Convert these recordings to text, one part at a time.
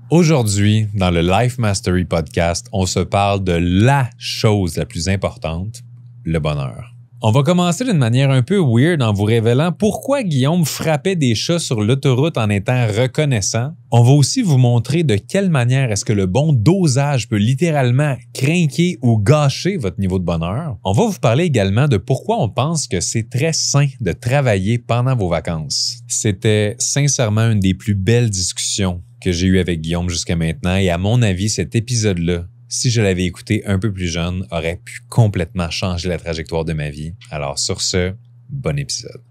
Aujourd'hui, dans le Life Mastery Podcast, on se parle de la chose la plus importante, le bonheur. On va commencer d'une manière un peu weird en vous révélant pourquoi Guillaume frappait des chats sur l'autoroute en étant reconnaissant. On va aussi vous montrer de quelle manière est-ce que le bon dosage peut littéralement crinquer ou gâcher votre niveau de bonheur. On va vous parler également de pourquoi on pense que c'est très sain de travailler pendant vos vacances. C'était sincèrement une des plus belles discussions que j'ai eues avec Guillaume jusqu'à maintenant et à mon avis, cet épisode-là, si je l'avais écouté un peu plus jeune, aurait pu complètement changer la trajectoire de ma vie. Alors sur ce, bon épisode.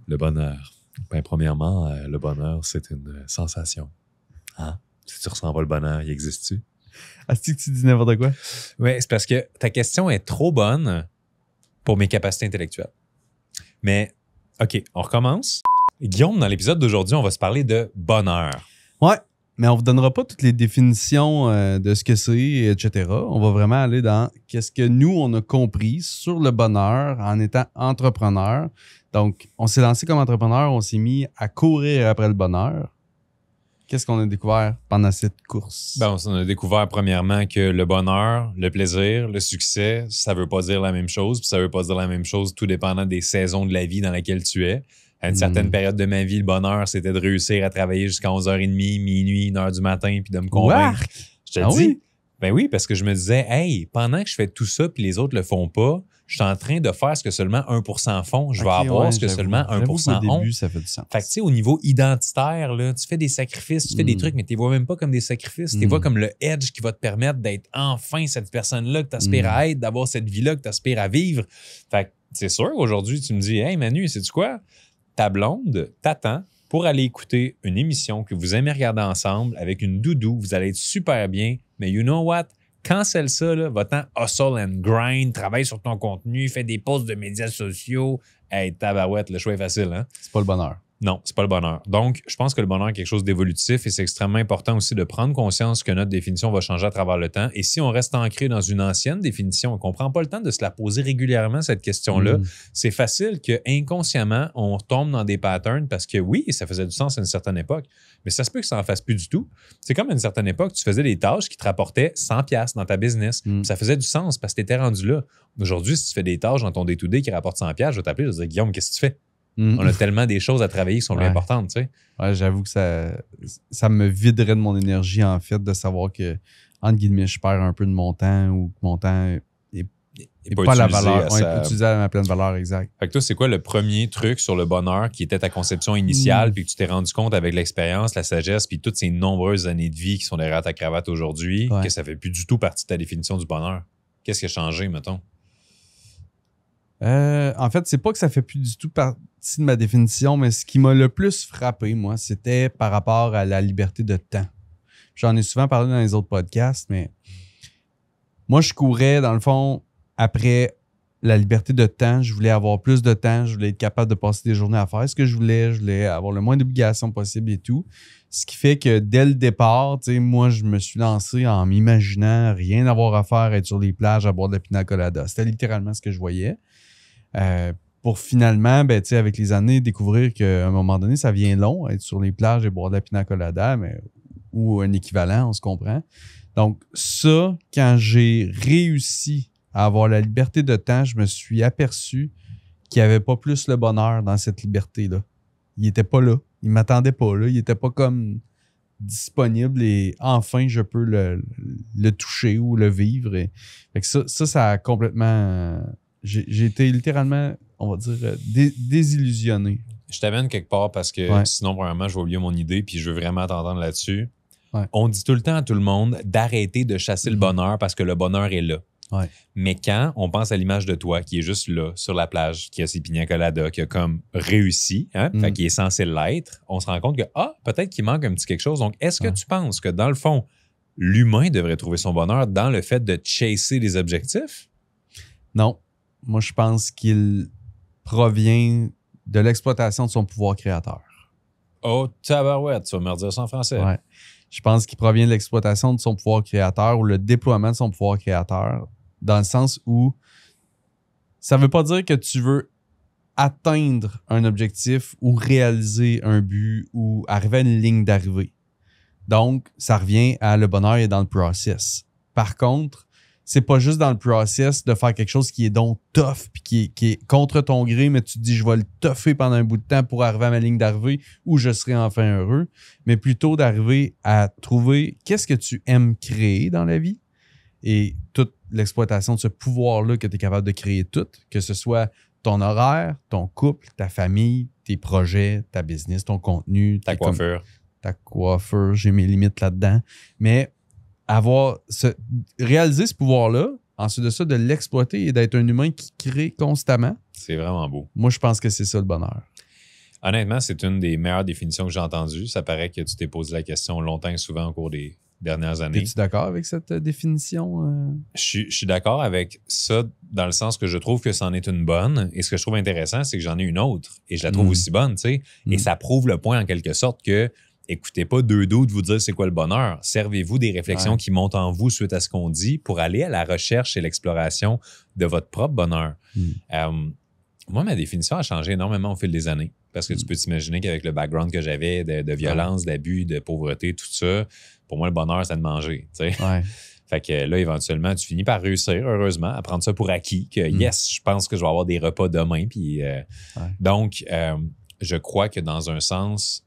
Le bonheur. Ben, premièrement, le bonheur, c'est une sensation. Hein? Si tu ressens pas le bonheur, il existe-tu? Est-ce que tu dis n'importe quoi? Oui, c'est parce que ta question est trop bonne pour mes capacités intellectuelles. Mais, OK, on recommence. Guillaume, dans l'épisode d'aujourd'hui, on va se parler de bonheur. Ouais, mais on vous donnera pas toutes les définitions de ce que c'est, etc. On va vraiment aller dans qu'est-ce que nous, on a compris sur le bonheur en étant entrepreneur. Donc, on s'est lancé comme entrepreneur, on s'est mis à courir après le bonheur. Qu'est-ce qu'on a découvert pendant cette course? Ben, on a découvert premièrement que le bonheur, le plaisir, le succès, ça veut pas dire la même chose, puis ça veut pas dire la même chose tout dépendant des saisons de la vie dans laquelle tu es. À une certaine période de ma vie, le bonheur, c'était de réussir à travailler jusqu'à 11h30, minuit, 1h du matin, puis de me convaincre. Ouah! Je te le dis. Oui? Ben oui, parce que je me disais, hey, pendant que je fais tout ça, puis les autres le font pas, je suis en train de faire ce que seulement 1% font. Je vais avoir ce que seulement 1% au ont. début, ça fait du sens. Fait que, tu sais, au niveau identitaire, là, tu fais des sacrifices, tu fais des trucs, mais tu les vois même pas comme des sacrifices. Tu les vois comme le edge qui va te permettre d'être enfin cette personne-là que tu aspires à être, d'avoir cette vie-là que tu aspires à vivre. Fait que, c'est sûr, aujourd'hui, tu me dis, hey Manu, sais-tu quoi? Ta blonde t'attend pour aller écouter une émission que vous aimez regarder ensemble avec une doudou. Vous allez être super bien. Mais you know what? Cancelle ça, là, va-t'en hustle and grind, travaille sur ton contenu, fais des posts de médias sociaux. Hey, tabarouette, le choix est facile, hein? C'est pas le bonheur. Non, c'est pas le bonheur. Donc, je pense que le bonheur est quelque chose d'évolutif et c'est extrêmement important aussi de prendre conscience que notre définition va changer à travers le temps. Et si on reste ancré dans une ancienne définition et qu'on prend pas le temps de se la poser régulièrement, cette question-là, c'est facile que inconsciemment, on tombe dans des patterns parce que oui, ça faisait du sens à une certaine époque, mais ça se peut que ça en fasse plus du tout. C'est comme à une certaine époque, tu faisais des tâches qui te rapportaient 100$ dans ta business. Ça faisait du sens parce que tu étais rendu là. Aujourd'hui, si tu fais des tâches dans ton day-to-day qui rapportent 100$, je vais t'appeler, je vais te dire, Guillaume, qu'est-ce que tu fais? On a tellement des choses à travailler qui sont plus importantes, tu sais. Ouais, j'avoue que ça me viderait de mon énergie, en fait, de savoir que, entre guillemets, je perds un peu de mon temps ou que mon temps est pas la valeur. Pas utilisé à ma pleine valeur, exact. Fait que toi, c'est quoi le premier truc sur le bonheur qui était ta conception initiale puis que tu t'es rendu compte avec l'expérience, la sagesse puis toutes ces nombreuses années de vie qui sont derrière ta cravate aujourd'hui que ça fait plus du tout partie de ta définition du bonheur? Qu'est-ce qui a changé, mettons? En fait, c'est pas que ça fait plus du tout partie de ma définition, mais ce qui m'a le plus frappé, moi, c'était par rapport à la liberté de temps. J'en ai souvent parlé dans les autres podcasts, mais moi, je courais, dans le fond, après la liberté de temps. Je voulais avoir plus de temps. Je voulais être capable de passer des journées à faire ce que je voulais. Je voulais avoir le moins d'obligations possible et tout. Ce qui fait que dès le départ, tu sais, moi, je me suis lancé en m'imaginant rien avoir à faire, être sur les plages à boire de la pina colada. C'était littéralement ce que je voyais. Pour finalement, ben, avec les années, découvrir qu'à un moment donné, ça vient long, être sur les plages et boire de la pina colada, mais, ou un équivalent, on se comprend. Donc, ça, quand j'ai réussi à avoir la liberté de temps, je me suis aperçu qu'il n'y avait pas plus le bonheur dans cette liberté-là. Il n'était pas là. Il ne m'attendait pas là. Il n'était pas comme disponible et enfin, je peux le toucher ou le vivre. Et, fait que ça a complètement... J'ai été littéralement, on va dire, désillusionné. Je t'amène quelque part parce que sinon, premièrement, je vais oublier mon idée puis je veux vraiment t'entendre là-dessus. Ouais. On dit tout le temps à tout le monde d'arrêter de chasser le bonheur parce que le bonheur est là. Ouais. Mais quand on pense à l'image de toi qui est juste là, sur la plage, qui a ses pina coladas, qui a comme réussi, fait qu'il est censé l'être, on se rend compte que, peut-être qu'il manque un petit quelque chose. Donc, est-ce que tu penses que, dans le fond, l'humain devrait trouver son bonheur dans le fait de chasser les objectifs? Non. Moi, je pense qu'il provient de l'exploitation de son pouvoir créateur. Oh, tabarouette, tu vas me redire ça en français. Ouais. Je pense qu'il provient de l'exploitation de son pouvoir créateur ou le déploiement de son pouvoir créateur, dans le sens où ça ne veut pas dire que tu veux atteindre un objectif ou réaliser un but ou arriver à une ligne d'arrivée. Donc, ça revient à le bonheur est dans le process. Par contre, c'est pas juste dans le process de faire quelque chose qui est donc tough puis qui est contre ton gré, mais tu te dis je vais le tougher pendant un bout de temps pour arriver à ma ligne d'arrivée où je serai enfin heureux, mais plutôt d'arriver à trouver qu'est-ce que tu aimes créer dans la vie et toute l'exploitation de ce pouvoir-là que tu es capable de créer tout, que ce soit ton horaire, ton couple, ta famille, tes projets, ta business, ton contenu, Ta coiffure. ta coiffure, j'ai mes limites là-dedans, mais réaliser ce pouvoir-là, ensuite de ça, de l'exploiter et d'être un humain qui crée constamment. C'est vraiment beau. Moi, je pense que c'est ça le bonheur. Honnêtement, c'est une des meilleures définitions que j'ai entendues. Ça paraît que tu t'es posé la question longtemps et souvent au cours des dernières années. Es-tu d'accord avec cette définition? Je suis d'accord avec ça dans le sens que je trouve que c'en est une bonne. Et ce que je trouve intéressant, c'est que j'en ai une autre et je la trouve aussi bonne, tu sais. Et ça prouve le point en quelque sorte que écoutez pas deux doutes vous dire c'est quoi le bonheur. Servez-vous des réflexions qui montent en vous suite à ce qu'on dit pour aller à la recherche et l'exploration de votre propre bonheur. Moi, ma définition a changé énormément au fil des années parce que tu peux t'imaginer qu'avec le background que j'avais de violence, d'abus, de pauvreté, tout ça, pour moi, le bonheur, c'est de manger. Tu sais. Ouais. Fait que là, éventuellement, tu finis par réussir, heureusement, à prendre ça pour acquis, que yes, je pense que je vais avoir des repas demain. Puis, donc, je crois que dans un sens,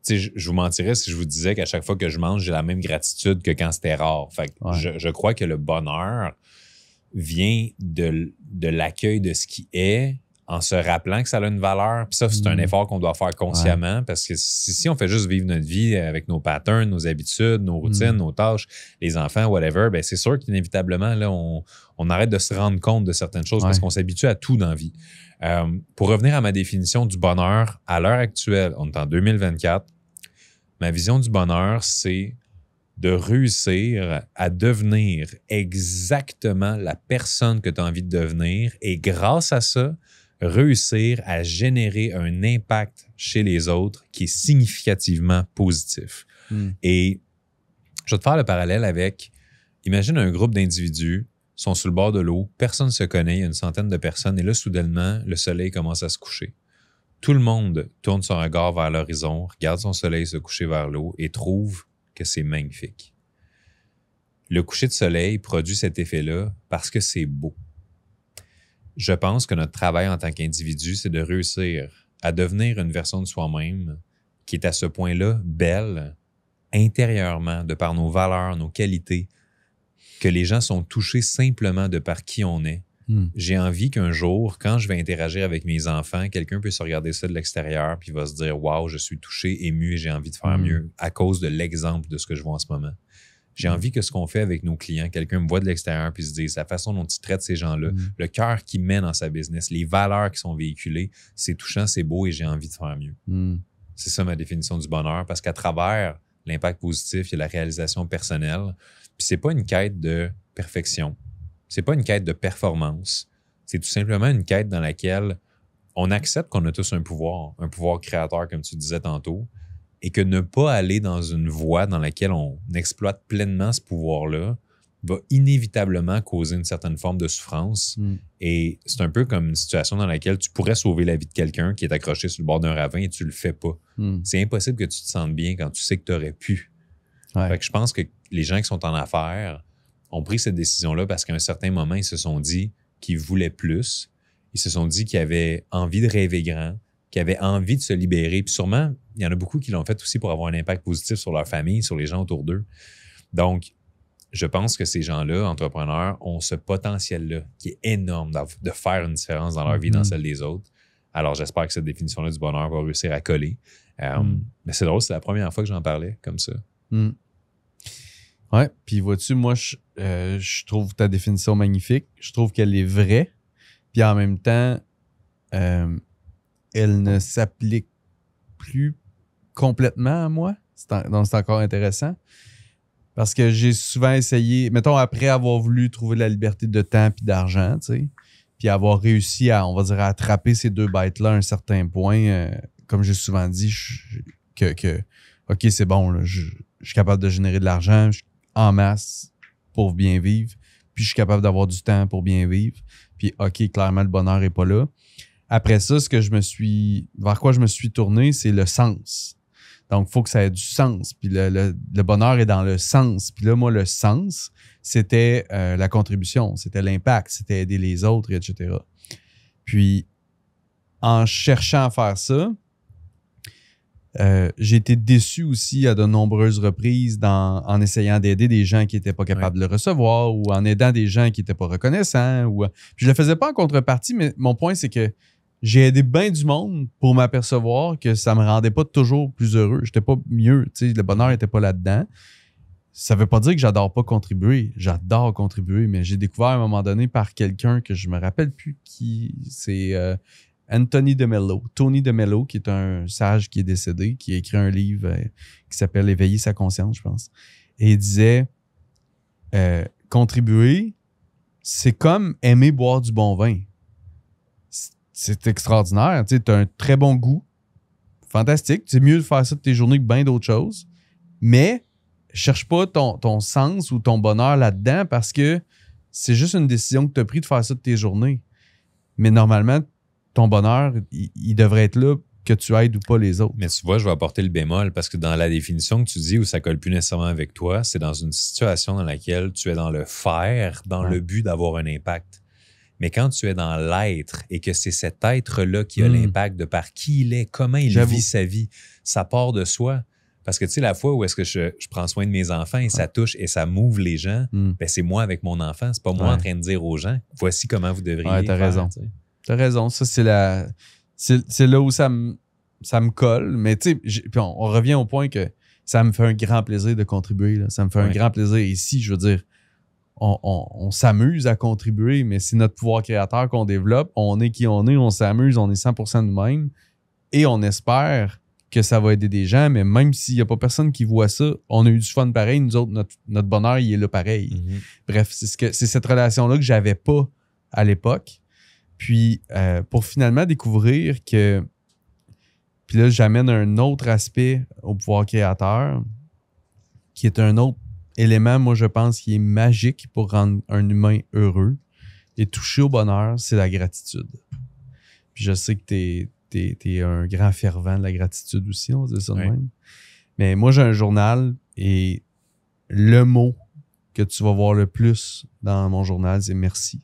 je vous mentirais si je vous disais qu'à chaque fois que je mange, j'ai la même gratitude que quand c'était rare. Fait que je crois que le bonheur vient de l'accueil de ce qui est en se rappelant que ça a une valeur. Puis ça, c'est un effort qu'on doit faire consciemment parce que si on fait juste vivre notre vie avec nos patterns, nos habitudes, nos routines, nos tâches, les enfants, whatever, ben c'est sûr qu'inévitablement, là, on arrête de se rendre compte de certaines choses parce qu'on s'habitue à tout dans la vie. Pour revenir à ma définition du bonheur, à l'heure actuelle, on est en 2024, ma vision du bonheur, c'est de réussir à devenir exactement la personne que tu as envie de devenir et grâce à ça, réussir à générer un impact chez les autres qui est significativement positif. Et je vais te faire le parallèle avec, imagine un groupe d'individus sont sur le bord de l'eau, personne ne se connaît, il y a une centaine de personnes et là, soudainement, le soleil commence à se coucher. Tout le monde tourne son regard vers l'horizon, regarde son soleil se coucher vers l'eau et trouve que c'est magnifique. Le coucher de soleil produit cet effet-là parce que c'est beau. Je pense que notre travail en tant qu'individu, c'est de réussir à devenir une version de soi-même qui est à ce point-là belle, intérieurement, de par nos valeurs, nos qualités, que les gens sont touchés simplement de par qui on est. J'ai envie qu'un jour, quand je vais interagir avec mes enfants, quelqu'un puisse regarder ça de l'extérieur puis va se dire « Wow, je suis touché, ému et j'ai envie de faire mieux à cause de l'exemple de ce que je vois en ce moment. » J'ai envie que ce qu'on fait avec nos clients, quelqu'un me voit de l'extérieur puis se dise la façon dont il traite ces gens-là, le cœur qu'il met dans sa business, les valeurs qui sont véhiculées, c'est touchant, c'est beau et j'ai envie de faire mieux. C'est ça ma définition du bonheur parce qu'à travers l'impact positif, il y a la réalisation personnelle. Puis c'est pas une quête de perfection. C'est pas une quête de performance. C'est tout simplement une quête dans laquelle on accepte qu'on a tous un pouvoir créateur, comme tu disais tantôt, et que ne pas aller dans une voie dans laquelle on exploite pleinement ce pouvoir-là va inévitablement causer une certaine forme de souffrance. Et c'est un peu comme une situation dans laquelle tu pourrais sauver la vie de quelqu'un qui est accroché sur le bord d'un ravin et tu le fais pas. C'est impossible que tu te sentes bien quand tu sais que tu aurais pu. Fait que je pense que les gens qui sont en affaires ont pris cette décision-là parce qu'à un certain moment, ils se sont dit qu'ils voulaient plus. Ils se sont dit qu'ils avaient envie de rêver grand, qu'ils avaient envie de se libérer. Puis sûrement, il y en a beaucoup qui l'ont fait aussi pour avoir un impact positif sur leur famille, sur les gens autour d'eux. Donc, je pense que ces gens-là, entrepreneurs, ont ce potentiel-là qui est énorme de faire une différence dans leur vie, dans celle des autres. Alors, j'espère que cette définition-là du bonheur va réussir à coller. Mais c'est drôle, c'est la première fois que j'en parlais comme ça. Ouais, puis vois-tu, moi, je trouve ta définition magnifique. Je trouve qu'elle est vraie. Puis en même temps, elle ne s'applique plus complètement à moi. Donc, c'est encore intéressant. Parce que j'ai souvent essayé, mettons, après avoir voulu trouver la liberté de temps puis d'argent, tu sais, puis avoir réussi à, on va dire, à attraper ces deux bêtes-là à un certain point, comme j'ai souvent dit, que OK, c'est bon, là, je suis capable de générer de l'argent en masse pour bien vivre, puis je suis capable d'avoir du temps pour bien vivre, puis OK, clairement, le bonheur n'est pas là. Après ça, vers quoi je me suis tourné, c'est le sens. Donc, il faut que ça ait du sens. Puis le bonheur est dans le sens. Puis là, moi, le sens, c'était la contribution, c'était l'impact, c'était aider les autres, etc. Puis, en cherchant à faire ça, j'ai été déçu aussi à de nombreuses reprises en essayant d'aider des gens qui n'étaient pas capables de le recevoir ou en aidant des gens qui n'étaient pas reconnaissants. Puis je le faisais pas en contrepartie, mais mon point, c'est que j'ai aidé bien du monde pour m'apercevoir que ça me rendait pas toujours plus heureux. J'étais pas mieux. Le bonheur n'était pas là-dedans. Ça veut pas dire que j'adore pas contribuer. J'adore contribuer, mais j'ai découvert à un moment donné par quelqu'un que je me rappelle plus qui. C'est Tony DeMello, qui est un sage qui est décédé, qui a écrit un livre qui s'appelle Éveiller sa conscience, je pense. Et il disait contribuer, c'est comme aimer boire du bon vin. C'est extraordinaire. Tu as un très bon goût. Fantastique. C'est mieux de faire ça de tes journées que bien d'autres choses. Mais cherche pas ton sens ou ton bonheur là-dedans parce que c'est juste une décision que tu as prise de faire ça de tes journées. Mais normalement, ton bonheur, il devrait être là que tu aides ou pas les autres. Mais tu vois, je vais apporter le bémol parce que dans la définition que tu dis où ça colle plus nécessairement avec toi, c'est dans une situation dans laquelle tu es dans le faire, dans le but d'avoir un impact. Mais quand tu es dans l'être et que c'est cet être-là qui a l'impact de par qui il est, comment il vit sa vie, ça part de soi. Parce que tu sais, la fois où est-ce que je prends soin de mes enfants et ça touche et ça m'ouvre les gens, ben c'est moi avec mon enfant. C'est pas moi en train de dire aux gens, voici comment vous devriez faire. T'as raison. T'as raison. Ça, c'est là où ça me colle. Mais tu sais, puis on revient au point que ça me fait un grand plaisir de contribuer. Là. Ça me fait un grand plaisir. Ici, je veux dire, on s'amuse à contribuer, mais c'est notre pouvoir créateur qu'on développe. On est qui on s'amuse, on est 100% nous-mêmes et on espère que ça va aider des gens, mais même s'il n'y a pas personne qui voit ça, on a eu du fun pareil. Nous autres, notre bonheur, il est là pareil. Bref, c'est cette relation-là que j'avais pas à l'époque. Puis, pour finalement découvrir que... Puis là, j'amène un autre aspect au pouvoir créateur qui est un autre élément, moi, je pense, qui est magique pour rendre un humain heureux et toucher au bonheur, c'est la gratitude. Puis je sais que t'es un grand fervent de la gratitude aussi, on dit ça de même. Mais moi, j'ai un journal et le mot que tu vas voir le plus dans mon journal, c'est merci.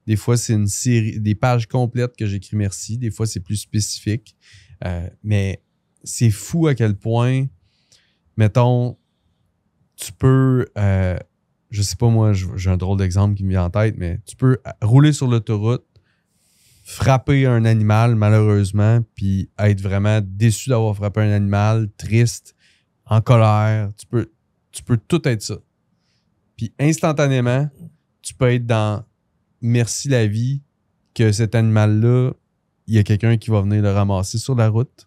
Des fois, c'est une série, des pages complètes que j'écris merci. Des fois, c'est plus spécifique. Mais c'est fou à quel point, mettons, tu peux, je sais pas moi, j'ai un drôle d'exemple qui me vient en tête, mais tu peux rouler sur l'autoroute, frapper un animal malheureusement, puis être vraiment déçu d'avoir frappé un animal, triste, en colère. Tu peux tout être ça. Puis instantanément, tu peux être dans merci la vie que cet animal-là, il y a quelqu'un qui va venir le ramasser sur la route,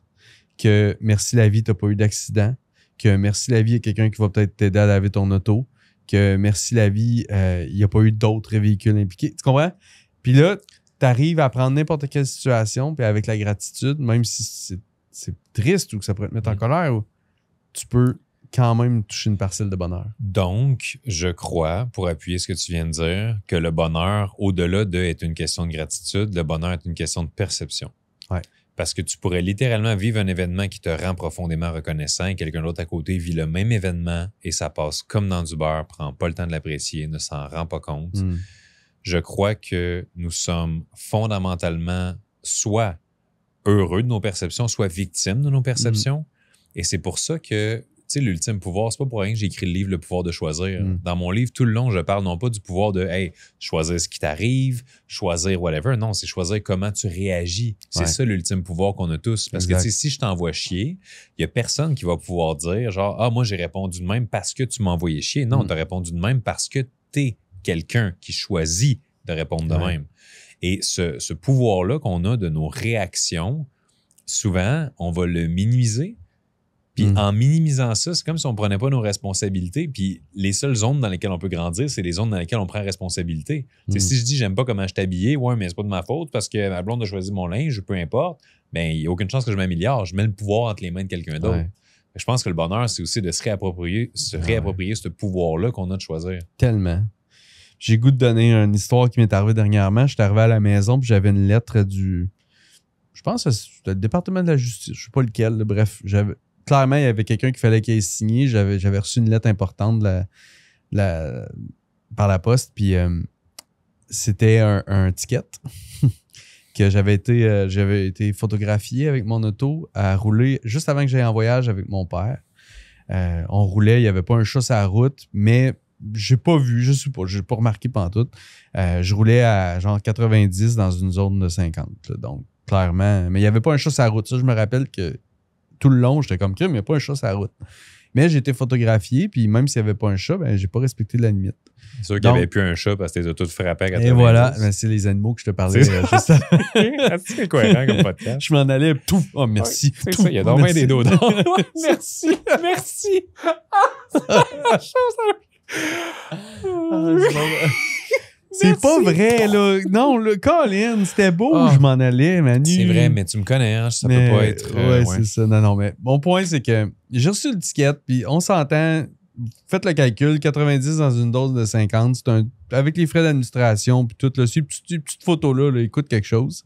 que merci la vie, t'as pas eu d'accident, que merci la vie, il y a quelqu'un qui va peut-être t'aider à laver ton auto, que merci la vie, il n'y a pas eu d'autres véhicules impliqués. Tu comprends? Puis là, tu arrives à prendre n'importe quelle situation, puis avec la gratitude, même si c'est triste ou que ça pourrait te mettre en colère, tu peux quand même toucher une parcelle de bonheur. Donc, je crois, pour appuyer ce que tu viens de dire, que le bonheur, au-delà de être une question de gratitude, le bonheur est une question de perception. Ouais. Parce que tu pourrais littéralement vivre un événement qui te rend profondément reconnaissant et quelqu'un d'autre à côté vit le même événement et ça passe comme dans du beurre, prend pas le temps de l'apprécier, ne s'en rend pas compte. Je crois que nous sommes fondamentalement soit heureux de nos perceptions, soit victimes de nos perceptions. Et c'est pour ça que, tu sais, l'ultime pouvoir, c'est pas pour rien que j'ai écrit le livre Le pouvoir de choisir. Dans mon livre, tout le long, je parle non pas du pouvoir de choisir ce qui t'arrive, choisir whatever. Non, c'est choisir comment tu réagis. C'est ça l'ultime pouvoir qu'on a tous. Parce que si je t'envoie chier, il y a personne qui va pouvoir dire genre, ah, moi, j'ai répondu de même parce que tu m'as envoyé chier. Non, t'as répondu de même parce que t'es quelqu'un qui choisit de répondre de même. Et ce pouvoir-là qu'on a de nos réactions, souvent, on va le minimiser. Puis en minimisant ça, c'est comme si on ne prenait pas nos responsabilités. Puis les seules zones dans lesquelles on peut grandir, c'est les zones dans lesquelles on prend responsabilité. Si je dis j'aime pas comment je suis habillé, ouais, mais c'est pas de ma faute parce que ma blonde a choisi mon linge, peu importe, ben il n'y a aucune chance que je m'améliore. Je mets le pouvoir entre les mains de quelqu'un d'autre. Ouais. Je pense que le bonheur, c'est aussi de se réapproprier ce pouvoir-là qu'on a de choisir. Tellement. J'ai goût de donner une histoire qui m'est arrivée dernièrement. J'étais arrivé à la maison puis j'avais une lettre du... Je pense que c'était le département de la justice. Je sais pas lequel. Bref, clairement, il y avait quelqu'un qui fallait qu'il ait signé. J'avais reçu une lettre importante par la poste, puis c'était un ticket que j'avais été photographié avec mon auto à rouler juste avant que j'aille en voyage avec mon père. On roulait, il n'y avait pas un chat sur la route, mais j'ai pas vu, je sais pas, j'ai pas remarqué pantoute. Je roulais à genre 90 dans une zone de 50, là, donc clairement, mais il n'y avait pas un chat sur la route. Ça, je me rappelle que tout le long, j'étais comme crime, il n'y a pas un chat sur la route. Mais j'ai été photographié, puis même s'il n'y avait pas un chat, ben, j'ai pas respecté la limite. C'est sûr qu'il n'y avait plus un chat parce que t'es tout frappé à 90. Et voilà, ben, c'est les animaux que je te parlais. Juste c'est cohérent comme podcast. Je m'en allais, tout. Oh, merci. Ouais, c'est ça, il y a donc bien des dos d'or. Merci, merci. C'est pas vrai, là. Non, le Colin, c'était beau, je m'en allais, Manu. C'est vrai, mais tu me connais, hein, ça peut pas être... ouais, c'est ça. Non, mais mon point, c'est que j'ai reçu le ticket, puis on s'entend, faites le calcul, 90 dans une dose de 50, avec les frais d'administration, puis tout, là, ces petites photos-là, là, écoute quelque chose.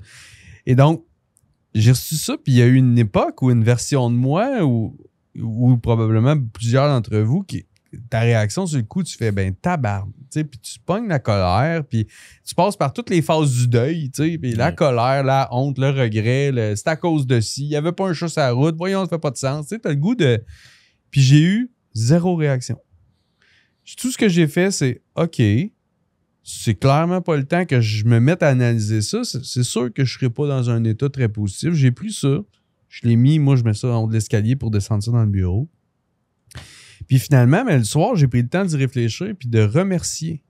Et donc, j'ai reçu ça, puis il y a eu une époque ou une version de moi, ou probablement plusieurs d'entre vous, ta réaction sur le coup, tu fais ben tabarne, tu sais, puis tu pognes la colère, puis tu passes par toutes les phases du deuil, tu sais, puis la colère, la honte, le regret, c'est à cause de ci, il n'y avait pas un chat sur la route, voyons, ça fait pas de sens, tu sais, t'as le goût de... Puis j'ai eu 0 réaction. Tout ce que j'ai fait, c'est OK, c'est clairement pas le temps que je me mette à analyser ça, c'est sûr que je serai pas dans un état très positif, j'ai pris ça, je l'ai mis, moi je mets ça en haut de l'escalier pour descendre ça dans le bureau. Puis finalement, mais le soir, j'ai pris le temps d'y réfléchir puis de remercier.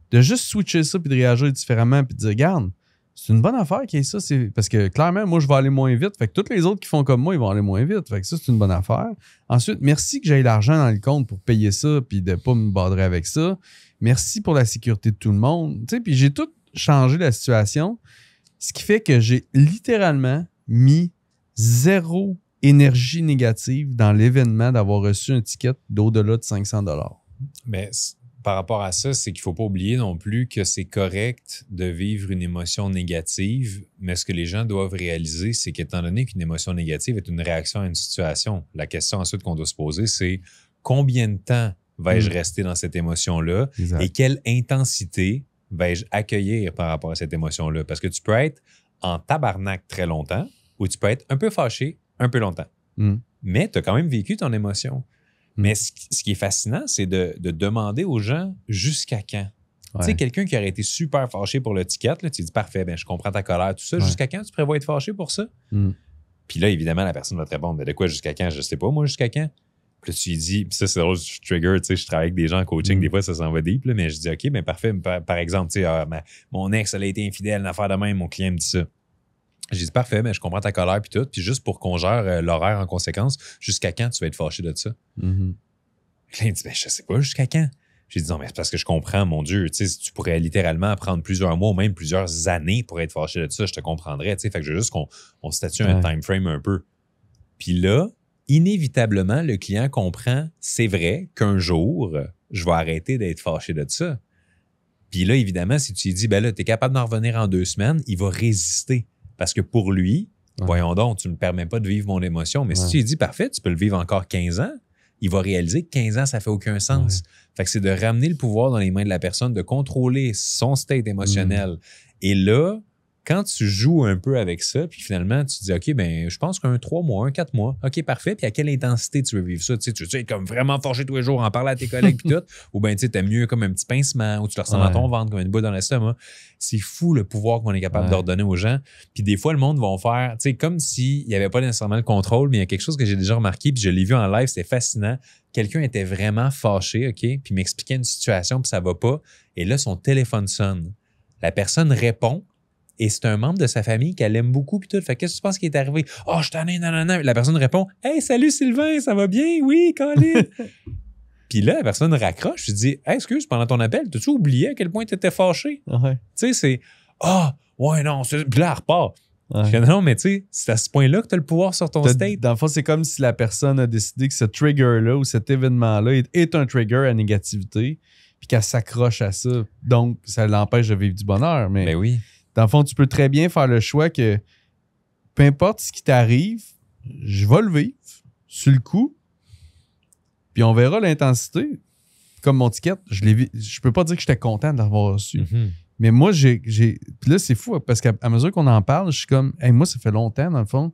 De juste switcher ça puis de réagir différemment puis de dire, regarde, c'est une bonne affaire qu'il y ait ça. Parce que clairement, moi, je vais aller moins vite. Fait que tous les autres qui font comme moi, ils vont aller moins vite. Fait que ça, c'est une bonne affaire. Ensuite, merci que j'aie l'argent dans le compte pour payer ça puis de pas me badrer avec ça. Merci pour la sécurité de tout le monde. Tu sais, puis j'ai tout changé la situation. Ce qui fait que j'ai littéralement mis 0 énergie négative dans l'événement d'avoir reçu un ticket d'au-delà de 500 $. Mais par rapport à ça, c'est qu'il ne faut pas oublier non plus que c'est correct de vivre une émotion négative, mais ce que les gens doivent réaliser, c'est qu'étant donné qu'une émotion négative est une réaction à une situation, la question ensuite qu'on doit se poser, c'est combien de temps vais-je rester dans cette émotion-là et quelle intensité vais-je accueillir par rapport à cette émotion-là? Parce que tu peux être en tabarnak très longtemps ou tu peux être un peu fâché un peu longtemps. Mais tu as quand même vécu ton émotion. Mais ce qui est fascinant, c'est de demander aux gens jusqu'à quand. Tu sais, quelqu'un qui aurait été super fâché pour le ticket, là, tu dis parfait, ben, je comprends ta colère, tout ça. Jusqu'à quand tu prévois être fâché pour ça? Puis là, évidemment, la personne va te répondre, mais de quoi jusqu'à quand? Je sais pas, moi, jusqu'à quand? Puis là, tu lui dis, puis ça, c'est drôle, je trigger, tu sais, je travaille avec des gens en coaching, des fois, ça s'en va deep, là, mais je dis, OK, ben parfait, par exemple, tu sais, mon ex, elle a été infidèle, une affaire de même, mon client me dit ça. J'ai dit, parfait, mais je comprends ta colère puis tout. Puis juste pour qu'on gère l'horaire en conséquence, jusqu'à quand tu vas être fâché de ça? Là, il me dit, ben, je sais pas, jusqu'à quand? J'ai dit, non, mais c'est parce que je comprends, mon Dieu. Tu sais, tu pourrais littéralement prendre plusieurs mois ou même plusieurs années pour être fâché de ça, je te comprendrais. Tu sais, fait que je veux juste qu'on statue un time frame un peu. Puis là, inévitablement, le client comprend, c'est vrai qu'un jour, je vais arrêter d'être fâché de ça. Puis là, évidemment, si tu lui dis, ben là, tu es capable d'en revenir en 2 semaines, il va résister. Parce que pour lui, voyons donc, tu ne me permets pas de vivre mon émotion. Mais si tu lui dis, parfait, tu peux le vivre encore 15 ans, il va réaliser que 15 ans, ça fait aucun sens. Fait que c'est de ramener le pouvoir dans les mains de la personne, de contrôler son state émotionnel. Et là, quand tu joues un peu avec ça, puis finalement, tu te dis, OK, ben, je pense qu'un 3 mois, un 4 mois, OK, parfait. Puis à quelle intensité tu veux vivre ça? Tu veux être comme vraiment fâché tous les jours, en parler à tes collègues, puis tout? Ou bien, tu sais, t'aimes mieux comme un petit pincement, ou tu le ressens dans ton ventre, comme une boule dans l'estomac. C'est fou le pouvoir qu'on est capable d'ordonner aux gens. Puis des fois, le monde va faire, tu sais, comme s'il n'y avait pas nécessairement le contrôle, mais il y a quelque chose que j'ai déjà remarqué, puis je l'ai vu en live, c'était fascinant. Quelqu'un était vraiment fâché, OK, puis m'expliquait une situation, puis ça va pas. Et là, son téléphone sonne. La personne répond. Et c'est un membre de sa famille qu'elle aime beaucoup, puis tout. Fait qu'est-ce que tu penses qui est arrivé? Oh, je t'en ai, non. La personne répond, hey, salut Sylvain, ça va bien? Oui, Colin. Puis là, la personne raccroche. Je dis, hey, excuse, pendant ton appel, t'as-tu oublié à quel point tu étais fâché? Tu sais, c'est, ouais, non. Puis là, elle repart. Je dis, non, mais tu sais, c'est à ce point-là que tu as le pouvoir sur ton state. Dans le fond, c'est comme si la personne a décidé que ce trigger-là ou cet événement-là est un trigger à négativité, puis qu'elle s'accroche à ça. Donc, ça l'empêche de vivre du bonheur. Mais ben oui. Dans le fond, tu peux très bien faire le choix que peu importe ce qui t'arrive, je vais le vivre. sur le coup, puis on verra l'intensité. Comme mon ticket, je peux pas dire que j'étais content de l'avoir reçu. Mais moi, puis là, c'est fou, parce qu'à mesure qu'on en parle, je suis comme, hey, moi, ça fait longtemps, dans le fond,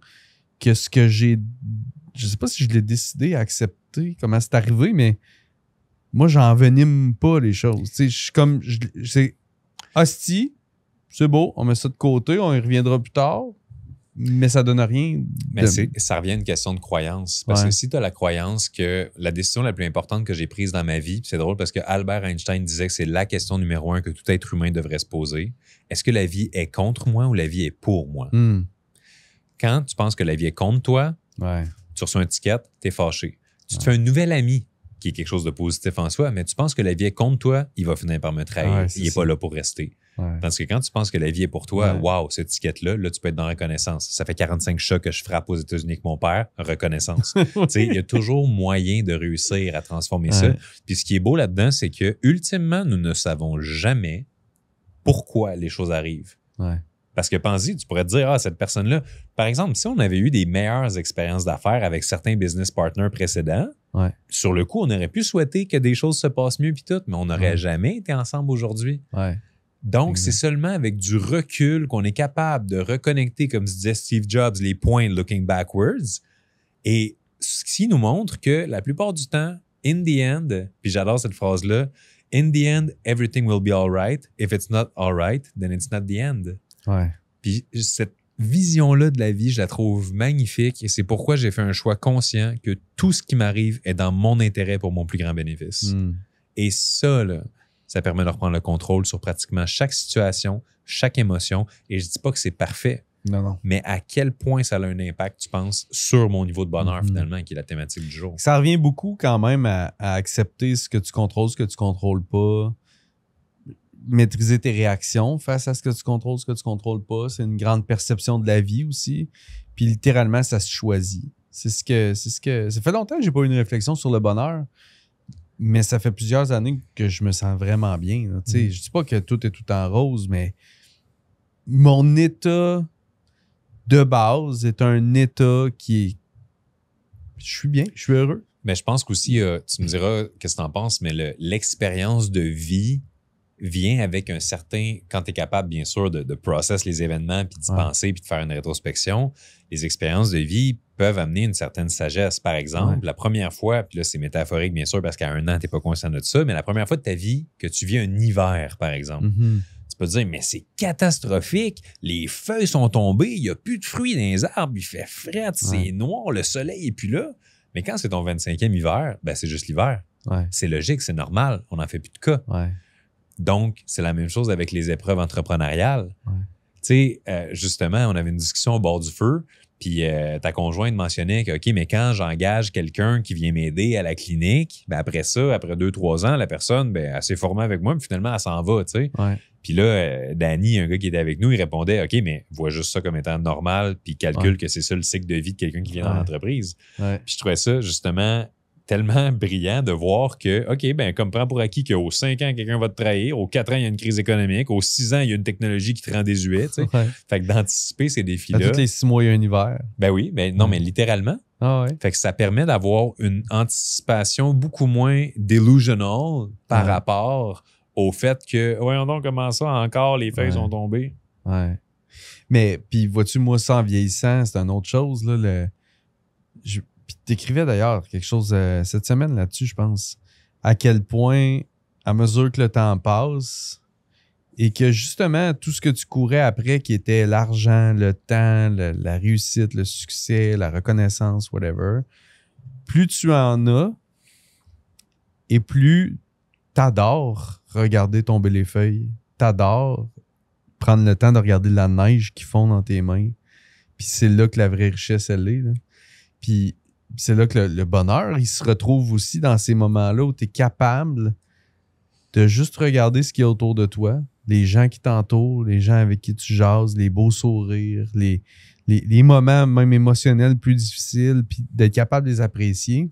que ce que j'ai... Je sais pas si je l'ai décidé à accepter, comment c'est arrivé, mais moi, j'envenime pas les choses. Tu sais, je suis comme... C'est hostie, c'est beau, on met ça de côté, on y reviendra plus tard, mais ça donne rien. Mais ça revient à une question de croyance. Parce que si tu as la croyance que la décision la plus importante que j'ai prise dans ma vie, c'est drôle parce que Albert Einstein disait que c'est la question numéro 1 que tout être humain devrait se poser. Est-ce que la vie est contre moi ou la vie est pour moi? Quand tu penses que la vie est contre toi, tu reçois un ticket, tu es fâché. Tu te fais un nouvel ami, qui est quelque chose de positif en soi, mais tu penses que la vie est contre toi, il va finir par me trahir. Il n'est pas là pour rester. Tandis que quand tu penses que la vie est pour toi, wow, cette étiquette-là, là, tu peux être dans reconnaissance. Ça fait 45 chats que je frappe aux États-Unis avec mon père, reconnaissance. Il y a toujours moyen de réussir à transformer ça. Puis ce qui est beau là-dedans, c'est que ultimement, nous ne savons jamais pourquoi les choses arrivent. Parce que pense-y, tu pourrais te dire, ah, cette personne-là, par exemple, si on avait eu des meilleures expériences d'affaires avec certains business partners précédents, sur le coup, on aurait pu souhaiter que des choses se passent mieux puis tout, mais on n'aurait jamais été ensemble aujourd'hui. Donc, c'est seulement avec du recul qu'on est capable de reconnecter, comme disait Steve Jobs, les points looking backwards. Et ce qui nous montre que la plupart du temps, in the end, puis j'adore cette phrase-là, in the end, everything will be all right. If it's not all right, then it's not the end. Puis cette vision-là de la vie, je la trouve magnifique et c'est pourquoi j'ai fait un choix conscient que tout ce qui m'arrive est dans mon intérêt pour mon plus grand bénéfice. Et ça, là, ça permet de reprendre le contrôle sur pratiquement chaque situation, chaque émotion. Et je dis pas que c'est parfait, mais à quel point ça a un impact, tu penses, sur mon niveau de bonheur, finalement, qui est la thématique du jour. Ça revient beaucoup quand même à accepter ce que tu contrôles, ce que tu contrôles pas. Maîtriser tes réactions face à ce que tu contrôles pas. C'est une grande perception de la vie aussi. Puis littéralement, ça se choisit. Ça fait longtemps que j'ai pas eu une réflexion sur le bonheur. Mais ça fait plusieurs années que je me sens vraiment bien. Je dis pas que tout est tout en rose, mais mon état de base est un état qui est... Je suis bien, je suis heureux. Mais je pense qu'aussi, tu me diras qu'est-ce que tu en penses, mais l'expérience de vie vient avec un certain... Quand tu es capable, bien sûr, de process les événements, puis d'y penser, puis de faire une rétrospection, les expériences de vie peuvent amener une certaine sagesse. Par exemple, la première fois, puis là, c'est métaphorique, bien sûr, parce qu'à 1 an, tu n'es pas conscient de ça, mais la première fois de ta vie que tu vis un hiver, par exemple, tu peux te dire, mais c'est catastrophique, les feuilles sont tombées, il n'y a plus de fruits dans les arbres, il fait fret, c'est noir, le soleil n'est plus là. Mais quand c'est ton 25e hiver, ben c'est juste l'hiver. C'est logique, c'est normal, on n'en fait plus de cas. Donc, c'est la même chose avec les épreuves entrepreneuriales. Tu sais, justement, on avait une discussion au bord du feu, puis ta conjointe mentionnait que, OK, mais quand j'engage quelqu'un qui vient m'aider à la clinique, ben après ça, après 2-3 ans, la personne, ben, elle s'est formée avec moi, puis finalement, elle s'en va, tu sais. Puis là, Danny, un gars qui était avec nous, il répondait, OK, mais vois juste ça comme étant normal, puis calcule que c'est ça le cycle de vie de quelqu'un qui vient dans l'entreprise. Puis je trouvais ça, justement, tellement brillant de voir que, OK, ben comme prends pour acquis qu'aux 5 ans, quelqu'un va te trahir, aux 4 ans, il y a une crise économique, aux 6 ans, il y a une technologie qui te rend désuet, tu sais. Fait que d'anticiper ces défis-là. À tous les 6 mois, il y a un hiver. Ben oui, mais non, mais littéralement. Fait que ça permet d'avoir une anticipation beaucoup moins delusional par rapport au fait que, voyons donc, comment ça, encore, les feuilles sont tombées. Mais, puis vois-tu, moi, ça, en vieillissant, c'est une autre chose, là, puis t'écrivais d'ailleurs quelque chose cette semaine là-dessus, je pense. À quel point, à mesure que le temps passe et que justement, tout ce que tu courais après, qui était l'argent, le temps, la réussite, le succès, la reconnaissance, whatever, plus tu en as et plus t'adores regarder tomber les feuilles. T'adores prendre le temps de regarder la neige qui fond dans tes mains. Puis c'est là que la vraie richesse, elle est. Là. Puis c'est là que le bonheur, il se retrouve aussi dans ces moments-là où tu es capable de juste regarder ce qu'il y a autour de toi, les gens qui t'entourent, les gens avec qui tu jases, les beaux sourires, les moments même émotionnels plus difficiles, puis d'être capable de les apprécier,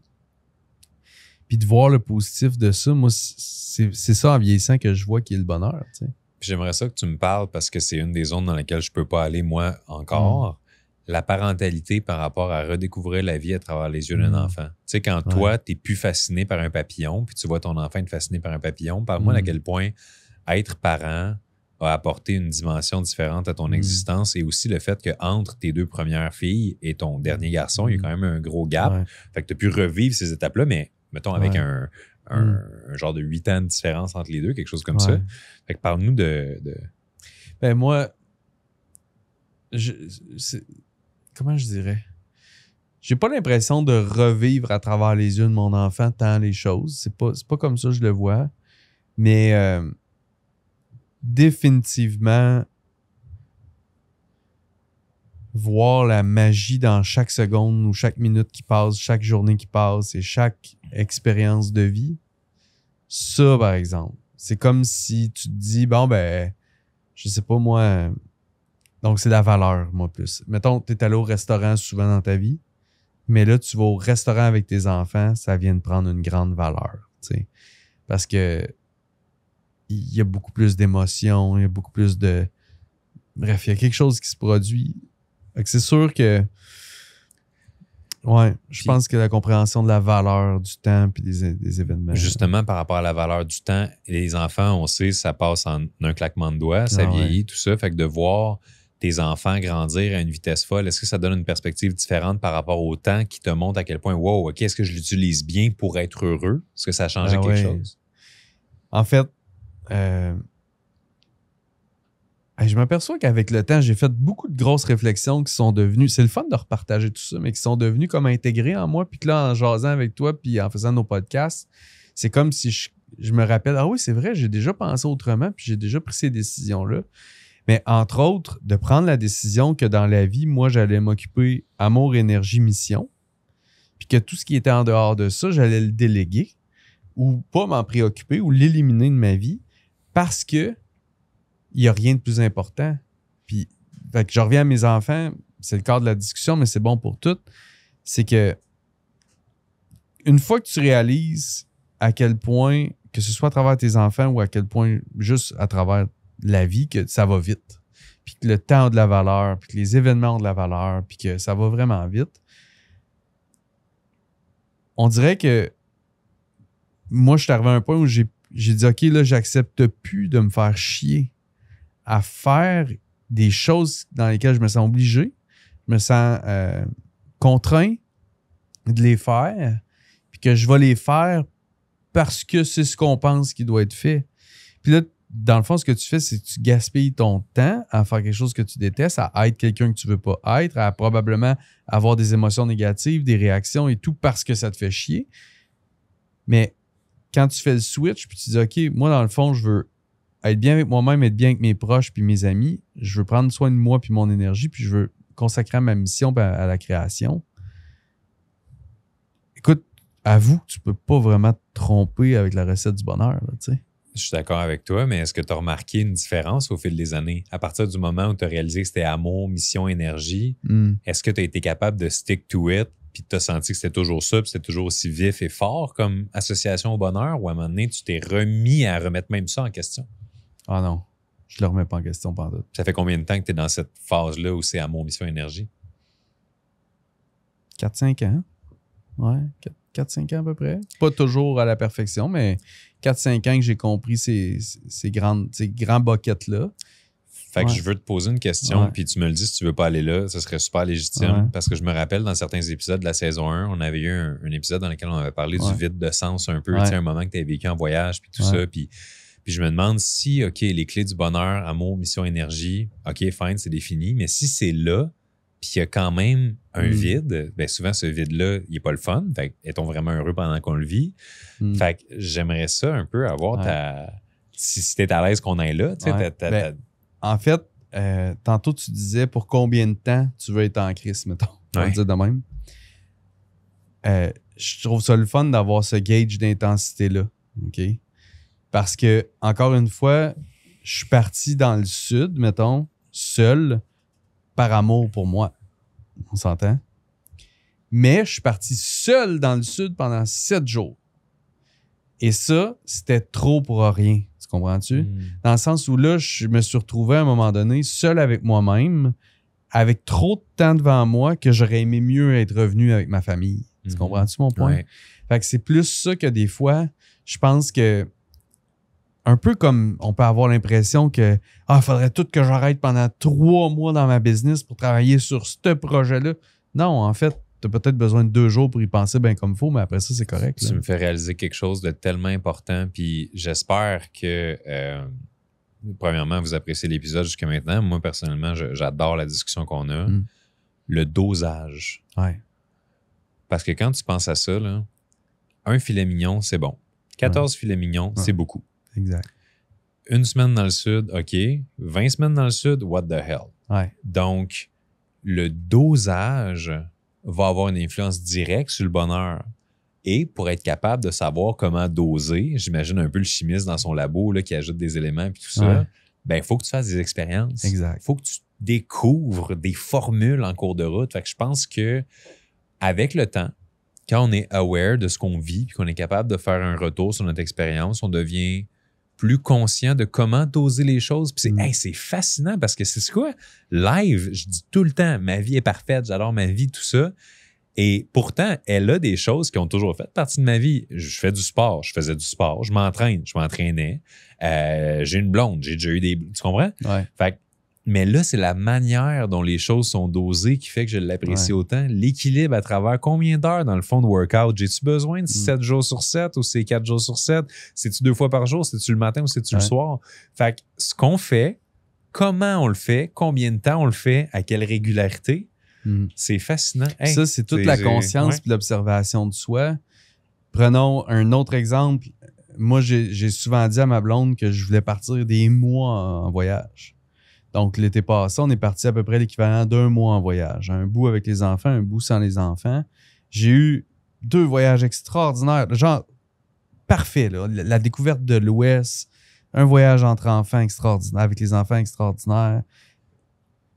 puis de voir le positif de ça. Moi, c'est ça en vieillissant que je vois qui est le bonheur. Tu sais. Puis j'aimerais ça que tu me parles parce que c'est une des zones dans lesquelles je peux pas aller, moi, encore. la parentalité par rapport à redécouvrir la vie à travers les yeux d'un enfant. Tu sais, quand toi, tu n'es plus fasciné par un papillon, puis tu vois ton enfant être fasciné par un papillon, parle-moi à quel point être parent a apporté une dimension différente à ton existence et aussi le fait qu'entre tes deux premières filles et ton dernier garçon, il y a quand même un gros gap. Ouais. Fait que tu as pu revivre ces étapes-là, mais mettons avec un genre de 8 ans de différence entre les deux, quelque chose comme ça. Fait que parle-nous de... Ben moi, comment je dirais? J'ai pas l'impression de revivre à travers les yeux de mon enfant tant les choses. C'est pas comme ça que je le vois. Mais définitivement, voir la magie dans chaque seconde ou chaque minute qui passe, chaque journée qui passe et chaque expérience de vie, ça, par exemple, c'est comme si tu te dis, bon, ben, je sais pas moi, donc c'est la valeur, moi, plus. Mettons, tu es allé au restaurant souvent dans ta vie, mais là, tu vas au restaurant avec tes enfants, ça vient de prendre une grande valeur, tu sais. Parce que il y a beaucoup plus d'émotions, il y a beaucoup plus de... Bref, il y a quelque chose qui se produit. Fait que c'est sûr que... Ouais, je pense que la compréhension de la valeur du temps puis des événements. Justement, par rapport à la valeur du temps, les enfants, on sait, ça passe en un claquement de doigts, ça vieillit, tout ça. Fait que de voir tes enfants grandir à une vitesse folle, est-ce que ça donne une perspective différente par rapport au temps qui te montre à quel point, wow, OK, est-ce que je l'utilise bien pour être heureux? Est-ce que ça a changé quelque chose? En fait, je m'aperçois qu'avec le temps, j'ai fait beaucoup de grosses réflexions qui sont devenues... C'est le fun de repartager tout ça, mais qui sont devenues comme intégrées en moi. Puis que là, en jasant avec toi puis en faisant nos podcasts, c'est comme si je me rappelle, ah oui, c'est vrai, j'ai déjà pensé autrement puis j'ai déjà pris ces décisions-là. Mais entre autres, de prendre la décision que dans la vie, moi, j'allais m'occuper amour, énergie, mission. Puis que tout ce qui était en dehors de ça, j'allais le déléguer ou pas m'en préoccuper ou l'éliminer de ma vie parce que il n'y a rien de plus important. Puis, fait que je reviens à mes enfants, c'est le cadre de la discussion, mais c'est bon pour tout. C'est que une fois que tu réalises à quel point, que ce soit à travers tes enfants ou à quel point juste à travers la vie, que ça va vite, puis que le temps a de la valeur, puis que les événements ont de la valeur, puis que ça va vraiment vite, on dirait que moi, je suis arrivé à un point où j'ai dit, OK, là, j'accepte plus de me faire chier à faire des choses dans lesquelles je me sens obligé, je me sens contraint de les faire, puis que je vais les faire parce que c'est ce qu'on pense qui doit être fait. Puis là, dans le fond, ce que tu fais, c'est que tu gaspilles ton temps à faire quelque chose que tu détestes, à être quelqu'un que tu veux pas être, à probablement avoir des émotions négatives, des réactions et tout parce que ça te fait chier. Mais quand tu fais le switch, puis tu dis, OK, moi, dans le fond, je veux être bien avec moi-même, être bien avec mes proches puis mes amis. Je veux prendre soin de moi puis mon énergie, puis je veux consacrer à ma mission à la création. Écoute, avoue que tu peux pas vraiment te tromper avec la recette du bonheur, là, tu sais. Je suis d'accord avec toi, mais est-ce que tu as remarqué une différence au fil des années? À partir du moment où tu as réalisé que c'était amour, mission, énergie, est-ce que tu as été capable de stick to it puis tu as senti que c'était toujours ça puis c'était toujours aussi vif et fort comme association au bonheur ou à un moment donné, tu t'es remis à remettre même ça en question? Ah non, je le remets pas en question pendant tout. Ça fait combien de temps que tu es dans cette phase-là où c'est amour, mission, énergie? 4-5 ans. Ouais, 4-5 ans à peu près. Pas toujours à la perfection, mais 4-5 ans que j'ai compris ces grands buckets-là. Fait que je veux te poser une question, puis tu me le dis si tu veux pas aller là, ça serait super légitime, parce que je me rappelle dans certains épisodes de la saison 1, on avait eu un épisode dans lequel on avait parlé du vide de sens un peu, tu sais, un moment que tu avais vécu en voyage, puis tout ça, puis je me demande si, OK, les clés du bonheur, amour, mission, énergie, OK, fine, c'est défini, mais si c'est là, puis il y a quand même un vide, bien souvent, ce vide-là, il n'est pas le fun. Fait que, est-on vraiment heureux pendant qu'on le vit? Fait que j'aimerais ça un peu avoir si t'es à l'aise qu'on aille là. En fait, tantôt, tu disais pour combien de temps tu veux être en crise, mettons. On va le dire de même. Je trouve ça le fun d'avoir ce gauge d'intensité-là. OK? Parce que, encore une fois, je suis parti dans le sud, mettons, seul, par amour pour moi. On s'entend? Mais je suis parti seul dans le sud pendant 7 jours. Et ça, c'était trop pour rien. Tu comprends-tu? Dans le sens où là, je me suis retrouvé à un moment donné seul avec moi-même avec trop de temps devant moi que j'aurais aimé mieux être revenu avec ma famille. Tu comprends-tu mon point? Ouais. Fait que c'est plus ça que des fois, je pense que un peu comme on peut avoir l'impression que il faudrait tout que j'arrête pendant 3 mois dans ma business pour travailler sur ce projet-là. Non, en fait, tu as peut-être besoin de 2 jours pour y penser bien comme il faut, mais après ça, c'est correct. Tu me fais réaliser quelque chose de tellement important, puis j'espère que, premièrement, vous appréciez l'épisode jusqu'à maintenant. Moi, personnellement, j'adore la discussion qu'on a. Le dosage. Ouais. Parce que quand tu penses à ça, là, un filet mignon, c'est bon. 14 filets mignons, c'est beaucoup. Exact. Une semaine dans le sud, OK. 20 semaines dans le sud, what the hell? Ouais. Donc, le dosage va avoir une influence directe sur le bonheur. Et pour être capable de savoir comment doser, j'imagine un peu le chimiste dans son labo là, qui ajoute des éléments et tout ça, ben il faut que tu fasses des expériences. Exact. Il faut que tu découvres des formules en cours de route. Fait que je pense que avec le temps, quand on est aware de ce qu'on vit et qu'on est capable de faire un retour sur notre expérience, on devient plus conscient de comment doser les choses. Puis c'est fascinant parce que c'est quoi? Live, je dis tout le temps, ma vie est parfaite, j'adore ma vie, tout ça. Et pourtant, elle a des choses qui ont toujours fait partie de ma vie. Je fais du sport, je faisais du sport, je m'entraînais. J'ai une blonde, j'ai déjà eu des... Tu comprends? Ouais. Fait que, mais là, c'est la manière dont les choses sont dosées qui fait que je l'apprécie autant. L'équilibre à travers combien d'heures dans le fond de workout? J'ai-tu besoin de 7 jours sur 7 ou c'est 4 jours sur 7? C'est-tu 2 fois par jour? C'est-tu le matin ou c'est-tu le soir? Fait que ce qu'on fait, comment on le fait, combien de temps on le fait, à quelle régularité, c'est fascinant. Hey, ça, c'est toute la conscience et l'observation de soi. Prenons un autre exemple. Moi, j'ai souvent dit à ma blonde que je voulais partir des mois en voyage. Donc, l'été passé, on est parti à peu près l'équivalent d'1 mois en voyage. Un bout avec les enfants, un bout sans les enfants. J'ai eu 2 voyages extraordinaires. Genre, parfait, là. La découverte de l'Ouest, un voyage entre enfants extraordinaire, avec les enfants extraordinaires.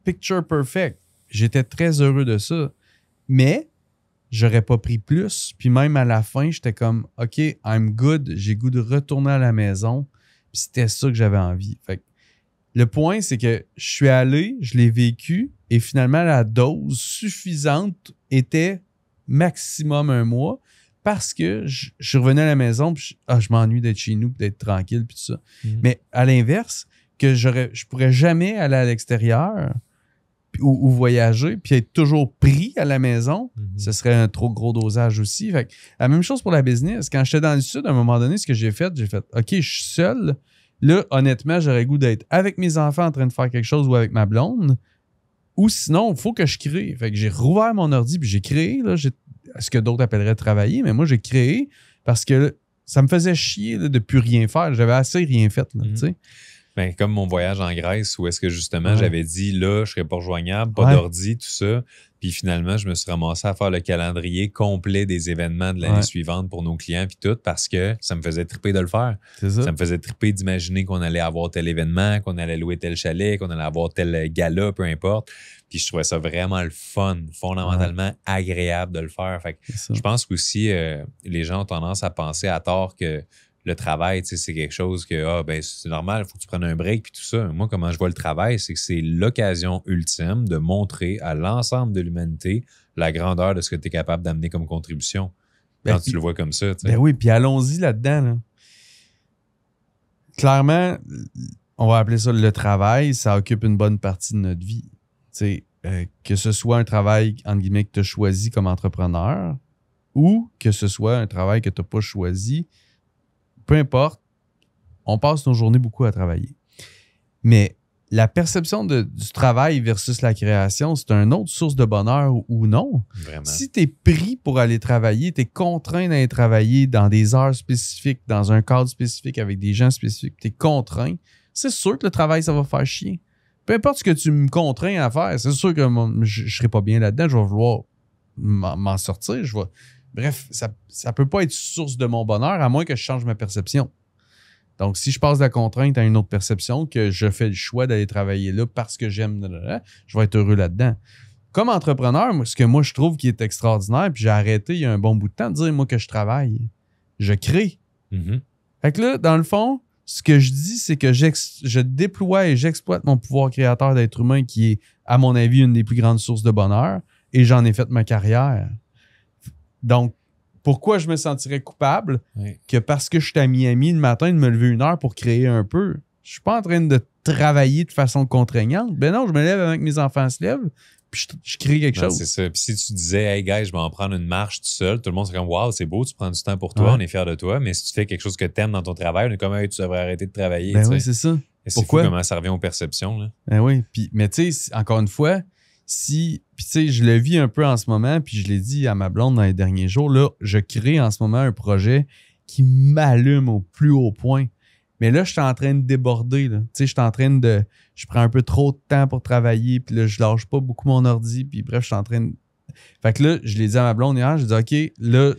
Picture perfect. J'étais très heureux de ça. Mais, j'aurais pas pris plus. Puis même à la fin, j'étais comme, OK, I'm good. J'ai goût de retourner à la maison. Puis c'était ça que j'avais envie. Fait que le point, c'est que je suis allé, je l'ai vécu, et finalement, la dose suffisante était maximum 1 mois parce que je suis revenu à la maison puis je m'ennuie d'être chez nous, d'être tranquille, puis tout ça. Mais à l'inverse, que je pourrais jamais aller à l'extérieur ou voyager puis être toujours pris à la maison, ce serait un trop gros dosage aussi. Fait que, la même chose pour la business. Quand j'étais dans le sud, à un moment donné, ce que j'ai fait, OK, je suis seul. Là, honnêtement, j'aurais le goût d'être avec mes enfants en train de faire quelque chose ou avec ma blonde. Ou sinon, il faut que je crée. Fait que j'ai rouvert mon ordi puis j'ai créé, là, ce que d'autres appelleraient travailler, mais moi, j'ai créé parce que ça me faisait chier là, de plus rien faire. J'avais assez rien fait. Là, tu sais. Ben, comme mon voyage en Grèce où est-ce que justement j'avais dit là, je serais pas rejoignable, pas d'ordi, tout ça. Puis finalement, je me suis ramassé à faire le calendrier complet des événements de l'année suivante pour nos clients puis tout parce que ça me faisait triper de le faire. C'est ça. Ça me faisait triper d'imaginer qu'on allait avoir tel événement, qu'on allait louer tel chalet, qu'on allait avoir tel gala, peu importe. Puis je trouvais ça vraiment le fun, fondamentalement agréable de le faire. Fait que je pense qu'aussi, les gens ont tendance à penser à tort que le travail, tu sais, c'est quelque chose que, c'est normal, il faut que tu prennes un break puis tout ça. Moi, comment je vois le travail, c'est que c'est l'occasion ultime de montrer à l'ensemble de l'humanité la grandeur de ce que tu es capable d'amener comme contribution. Quand tu le vois comme ça, tu sais. Ben oui, puis allons-y là-dedans, là. Clairement, on va appeler ça le travail, ça occupe une bonne partie de notre vie. Tu sais, que ce soit un travail, entre guillemets, que tu as choisi comme entrepreneur ou que ce soit un travail que tu n'as pas choisi, peu importe, on passe nos journées beaucoup à travailler. Mais la perception du travail versus la création, c'est une autre source de bonheur ou non. Vraiment. Si tu es pris pour aller travailler, tu es contraint d'aller travailler dans des heures spécifiques, dans un cadre spécifique, avec des gens spécifiques, tu es contraint, c'est sûr que le travail, ça va faire chier. Peu importe ce que tu me contrains à faire, c'est sûr que je ne serai pas bien là-dedans, je vais vouloir m'en sortir, Bref, ça peut pas être source de mon bonheur à moins que je change ma perception. Donc, si je passe de la contrainte à une autre perception, que je fais le choix d'aller travailler là parce que j'aime, je vais être heureux là-dedans. Comme entrepreneur, ce que moi, je trouve qui est extraordinaire, puis j'ai arrêté il y a un bon bout de temps de dire, moi, que je travaille. Je crée. Fait que là, dans le fond, Ce que je dis, c'est que je déploie et j'exploite mon pouvoir créateur d'être humain qui est, à mon avis, une des plus grandes sources de bonheur et j'en ai fait ma carrière. Donc, pourquoi je me sentirais coupable que parce que je suis à Miami le matin de me lever 1 heure pour créer un peu? Je suis pas en train de travailler de façon contraignante. Ben non, je me lève avec mes enfants se lèvent puis je crée quelque chose. C'est ça. Puis si tu disais, hey guys, je vais en prendre une marche tout seul, tout le monde serait comme, wow, c'est beau, tu prends du temps pour toi, on est fiers de toi. Mais si tu fais quelque chose que t'aimes dans ton travail, on est comme, hey, tu devrais arrêter de travailler. Ben oui, c'est ça. Et c'est fou comment ça revient aux perceptions. Là. Ben oui. Puis, mais tu sais, encore une fois, puis tu sais, je le vis un peu en ce moment, puis je l'ai dit à ma blonde dans les derniers jours, là, je crée en ce moment un projet qui m'allume au plus haut point. Mais là, je suis en train de déborder. Tu sais, je suis en train de... Je prends un peu trop de temps pour travailler, puis là, je lâche pas beaucoup mon ordi, puis bref, je suis en train de... Fait que là, je l'ai dit à ma blonde hier, j'ai dit, OK, là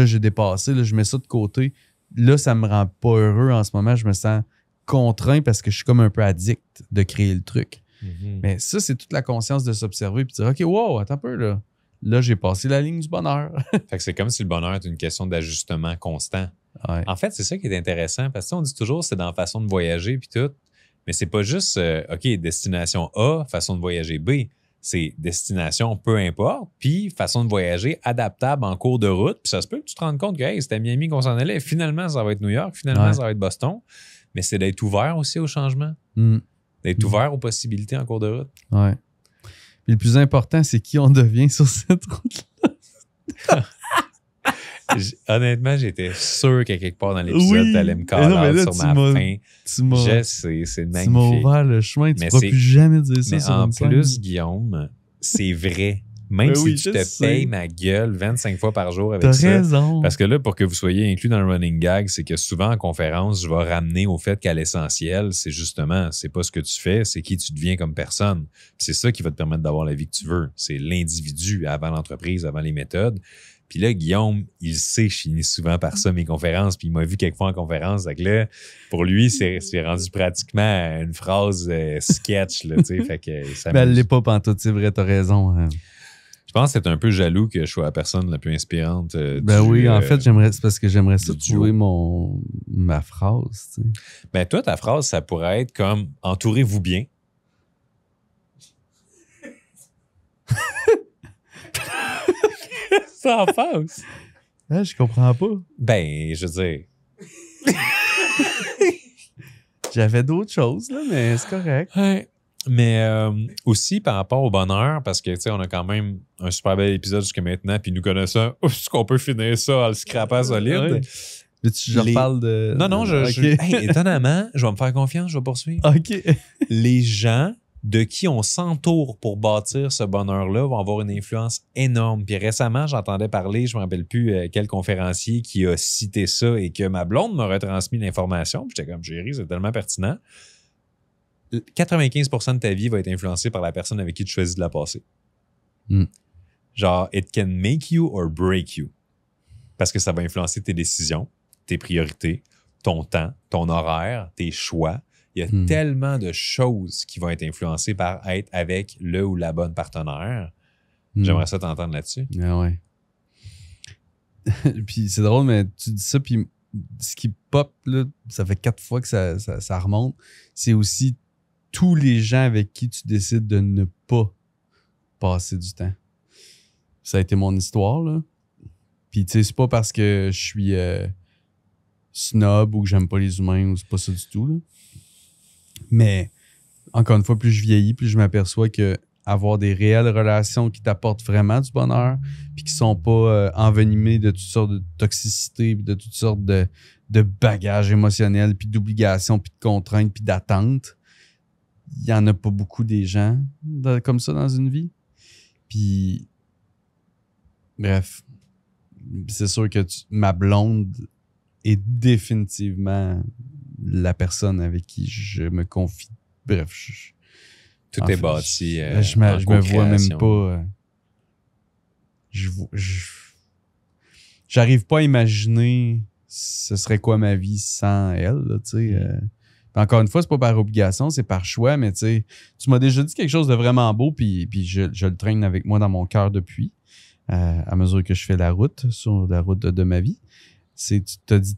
j'ai dépassé, là, je mets ça de côté. Là, ça me rend pas heureux en ce moment. Je me sens contraint parce que je suis comme un peu addict de créer le truc. Mm-hmm. Mais ça, c'est toute la conscience de s'observer, puis de dire, OK, wow, attends un peu, là. Là, j'ai passé la ligne du bonheur. Fait que c'est comme si le bonheur est une question d'ajustement constant. Ouais. En fait, c'est ça qui est intéressant parce qu'on dit toujours c'est dans la façon de voyager puis tout, mais c'est pas juste OK, destination A, façon de voyager B. C'est destination peu importe, puis façon de voyager adaptable en cours de route. Puis ça se peut que tu te rendes compte que hey, c'était à Miami qu'on s'en allait. Finalement, ça va être New York. Finalement, ça va être Boston. Mais c'est d'être ouvert aussi au changement. D'être ouvert aux possibilités en cours de route. Ouais. Puis le plus important, c'est qui on devient sur cette route-là. Honnêtement, j'étais sûr qu'à quelque part dans l'épisode, t'allais me caler sur ma fin. Je sais, c'est magnifique. Tu m'as ouvert le chemin, tu ne pourras plus jamais dire ça sur une scène. Mais en plus, Guillaume, c'est vrai. Même si tu te payes ma gueule 25 fois par jour avec ça. T'as raison. Parce que là, pour que vous soyez inclus dans le running gag, c'est que souvent en conférence, je vais ramener au fait qu'à l'essentiel, c'est justement, c'est pas ce que tu fais, c'est qui tu deviens comme personne. Puis c'est ça qui va te permettre d'avoir la vie que tu veux. C'est l'individu avant l'entreprise, avant les méthodes. Puis là, Guillaume, il sait, je finis souvent par ça, mes conférences, puis il m'a vu quelquefois en conférence. Donc là, pour lui, c'est rendu pratiquement une phrase sketch, là, tu sais. Fait que ça elle l'est pas pantoute, c'est vrai, t'as raison. Hein. Je pense que c'est un peu jaloux que je sois la personne la plus inspirante. Oui, en fait, c'est parce que j'aimerais ça trouver ma phrase, tu sais. Ben toi, ta phrase, ça pourrait être comme « Entourez-vous bien ». Ça en passe. Ah, je comprends pas. Ben, je veux dire... J'avais d'autres choses, là, mais c'est correct. Ouais. Mais aussi par rapport au bonheur, parce que, tu sais, on a quand même un super bel épisode jusqu'à maintenant, puis nous connaissons, est-ce qu'on peut finir ça en le scrappant solide? Ouais. Mais je reparle de... Non, hey, étonnamment, je vais me faire confiance, je vais poursuivre. OK. Les gens de qui on s'entoure pour bâtir ce bonheur-là vont avoir une influence énorme. Puis récemment, j'entendais parler, je ne me rappelle plus quel conférencier qui a cité ça et que ma blonde m'a retransmis l'information. Puis j'étais comme, chérie, c'est tellement pertinent. 95% de ta vie va être influencée par la personne avec qui tu choisis de la passer. Genre, it can make you or break you. Parce que ça va influencer tes décisions, tes priorités, ton temps, ton horaire, tes choix. Il y a tellement de choses qui vont être influencées par être avec le ou la bonne partenaire. J'aimerais ça t'entendre là-dessus. Ah ouais. Puis c'est drôle, mais tu dis ça, puis ce qui pop, là, ça fait 4 fois que ça remonte, c'est aussi tous les gens avec qui tu décides de ne pas passer du temps. Ça a été mon histoire, là. Puis tu sais, c'est pas parce que je suis snob ou que j'aime pas les humains ou c'est pas ça du tout, là. Mais, encore une fois, plus je vieillis, plus je m'aperçois que avoir des réelles relations qui t'apportent vraiment du bonheur puis qui sont pas envenimées de toutes sortes de toxicité puis de toutes sortes de bagages émotionnels puis d'obligations puis de contraintes puis d'attentes, il y en a pas beaucoup des gens comme ça dans une vie. Puis, bref, c'est sûr que ma blonde est définitivement la personne avec qui je me confie. Bref, tout est bâti. Je me vois même pas. J'arrive pas à imaginer ce serait quoi ma vie sans elle. Là, encore une fois, c'est pas par obligation, c'est par choix, mais tu m'as déjà dit quelque chose de vraiment beau, puis je le traîne avec moi dans mon cœur depuis, à mesure que je fais la route, sur la route de ma vie. Tu t'as dit,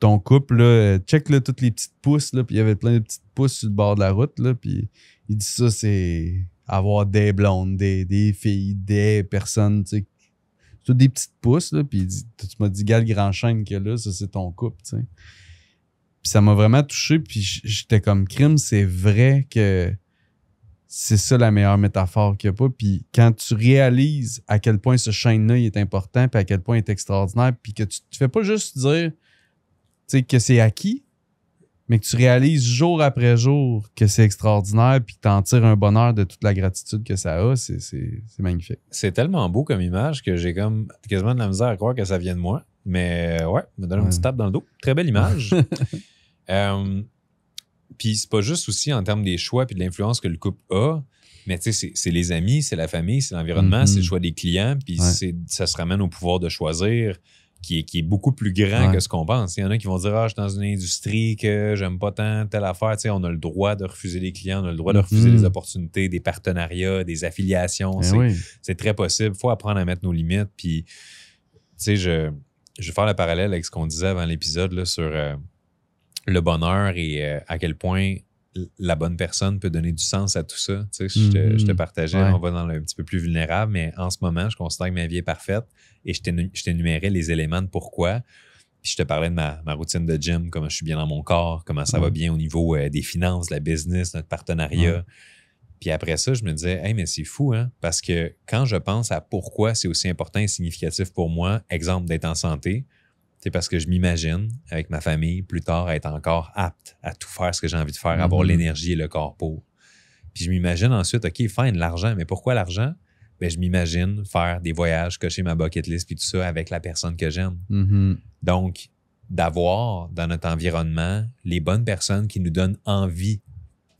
ton couple, là, check là, toutes les petites pousses, là, puis il y avait plein de petites pousses sur le bord de la route, là, puis il dit ça, c'est avoir des blondes, des filles, des personnes, tu sais. C'est toutes des petites pousses, là, puis il dit, tu m'as dit, gars, le grand chêne qu'il y a là, ça, c'est ton couple, tu sais. Puis ça m'a vraiment touché, puis j'étais comme crime, c'est vrai que c'est ça la meilleure métaphore qu'il n'y a pas. Puis quand tu réalises à quel point ce chêne-là il est important, puis à quel point il est extraordinaire, puis que tu fais pas juste dire que c'est acquis, mais que tu réalises jour après jour que c'est extraordinaire, puis que tu en tires un bonheur de toute la gratitude que ça a, c'est magnifique. C'est tellement beau comme image que j'ai comme quasiment de la misère à croire que ça vient de moi. Mais ouais, me donne une petite tape dans le dos. Très belle image. Puis c'est pas juste aussi en termes des choix puis de l'influence que le couple a, mais tu sais, c'est les amis, c'est la famille, c'est l'environnement, c'est le choix des clients, puis ça se ramène au pouvoir de choisir qui est beaucoup plus grand que ce qu'on pense. Il y en a qui vont dire « Ah, je suis dans une industrie que j'aime pas tant telle affaire. » Tu sais, on a le droit de refuser des clients, on a le droit de refuser des opportunités, des partenariats, des affiliations. C'est très possible. Il faut apprendre à mettre nos limites. Puis, tu sais, je vais faire le parallèle avec ce qu'on disait avant l'épisode là, sur le bonheur et à quel point la bonne personne peut donner du sens à tout ça. Tu sais, je te partageais, on va dans le un petit peu plus vulnérable, mais en ce moment, je considère que ma vie est parfaite et je t'énumérais les éléments de pourquoi. Puis je te parlais de ma routine de gym, comment je suis bien dans mon corps, comment ça va bien au niveau des finances, de la business, notre partenariat. Puis après ça, je me disais, hey, mais c'est fou, hein? Parce que quand je pense à pourquoi c'est aussi important et significatif pour moi, exemple d'être en santé, c'est parce que je m'imagine, avec ma famille, plus tard, être encore apte à tout faire ce que j'ai envie de faire, avoir l'énergie et le corps pour. Puis je m'imagine ensuite, OK, fine, l'argent, mais pourquoi l'argent? Ben, je m'imagine faire des voyages, cocher ma bucket list, puis tout ça avec la personne que j'aime. Donc, d'avoir dans notre environnement les bonnes personnes qui nous donnent envie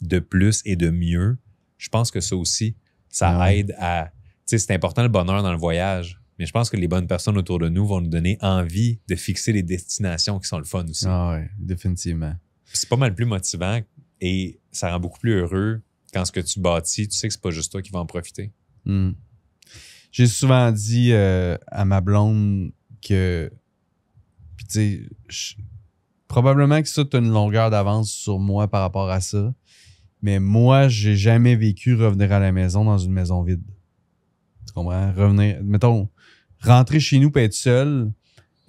de plus et de mieux, je pense que ça aussi, ça aide à... Tu sais, c'est important le bonheur dans le voyage, mais je pense que les bonnes personnes autour de nous vont nous donner envie de fixer les destinations qui sont le fun aussi. Ah oui, définitivement. C'est pas mal plus motivant et ça rend beaucoup plus heureux quand ce que tu bâtis, tu sais que c'est pas juste toi qui vas en profiter. J'ai souvent dit à ma blonde que... Puis tu sais, probablement que ça, tu as une longueur d'avance sur moi par rapport à ça. Mais moi, j'ai jamais vécu revenir à la maison dans une maison vide. Tu comprends? Revenir, mettons, rentrer chez nous et être seul.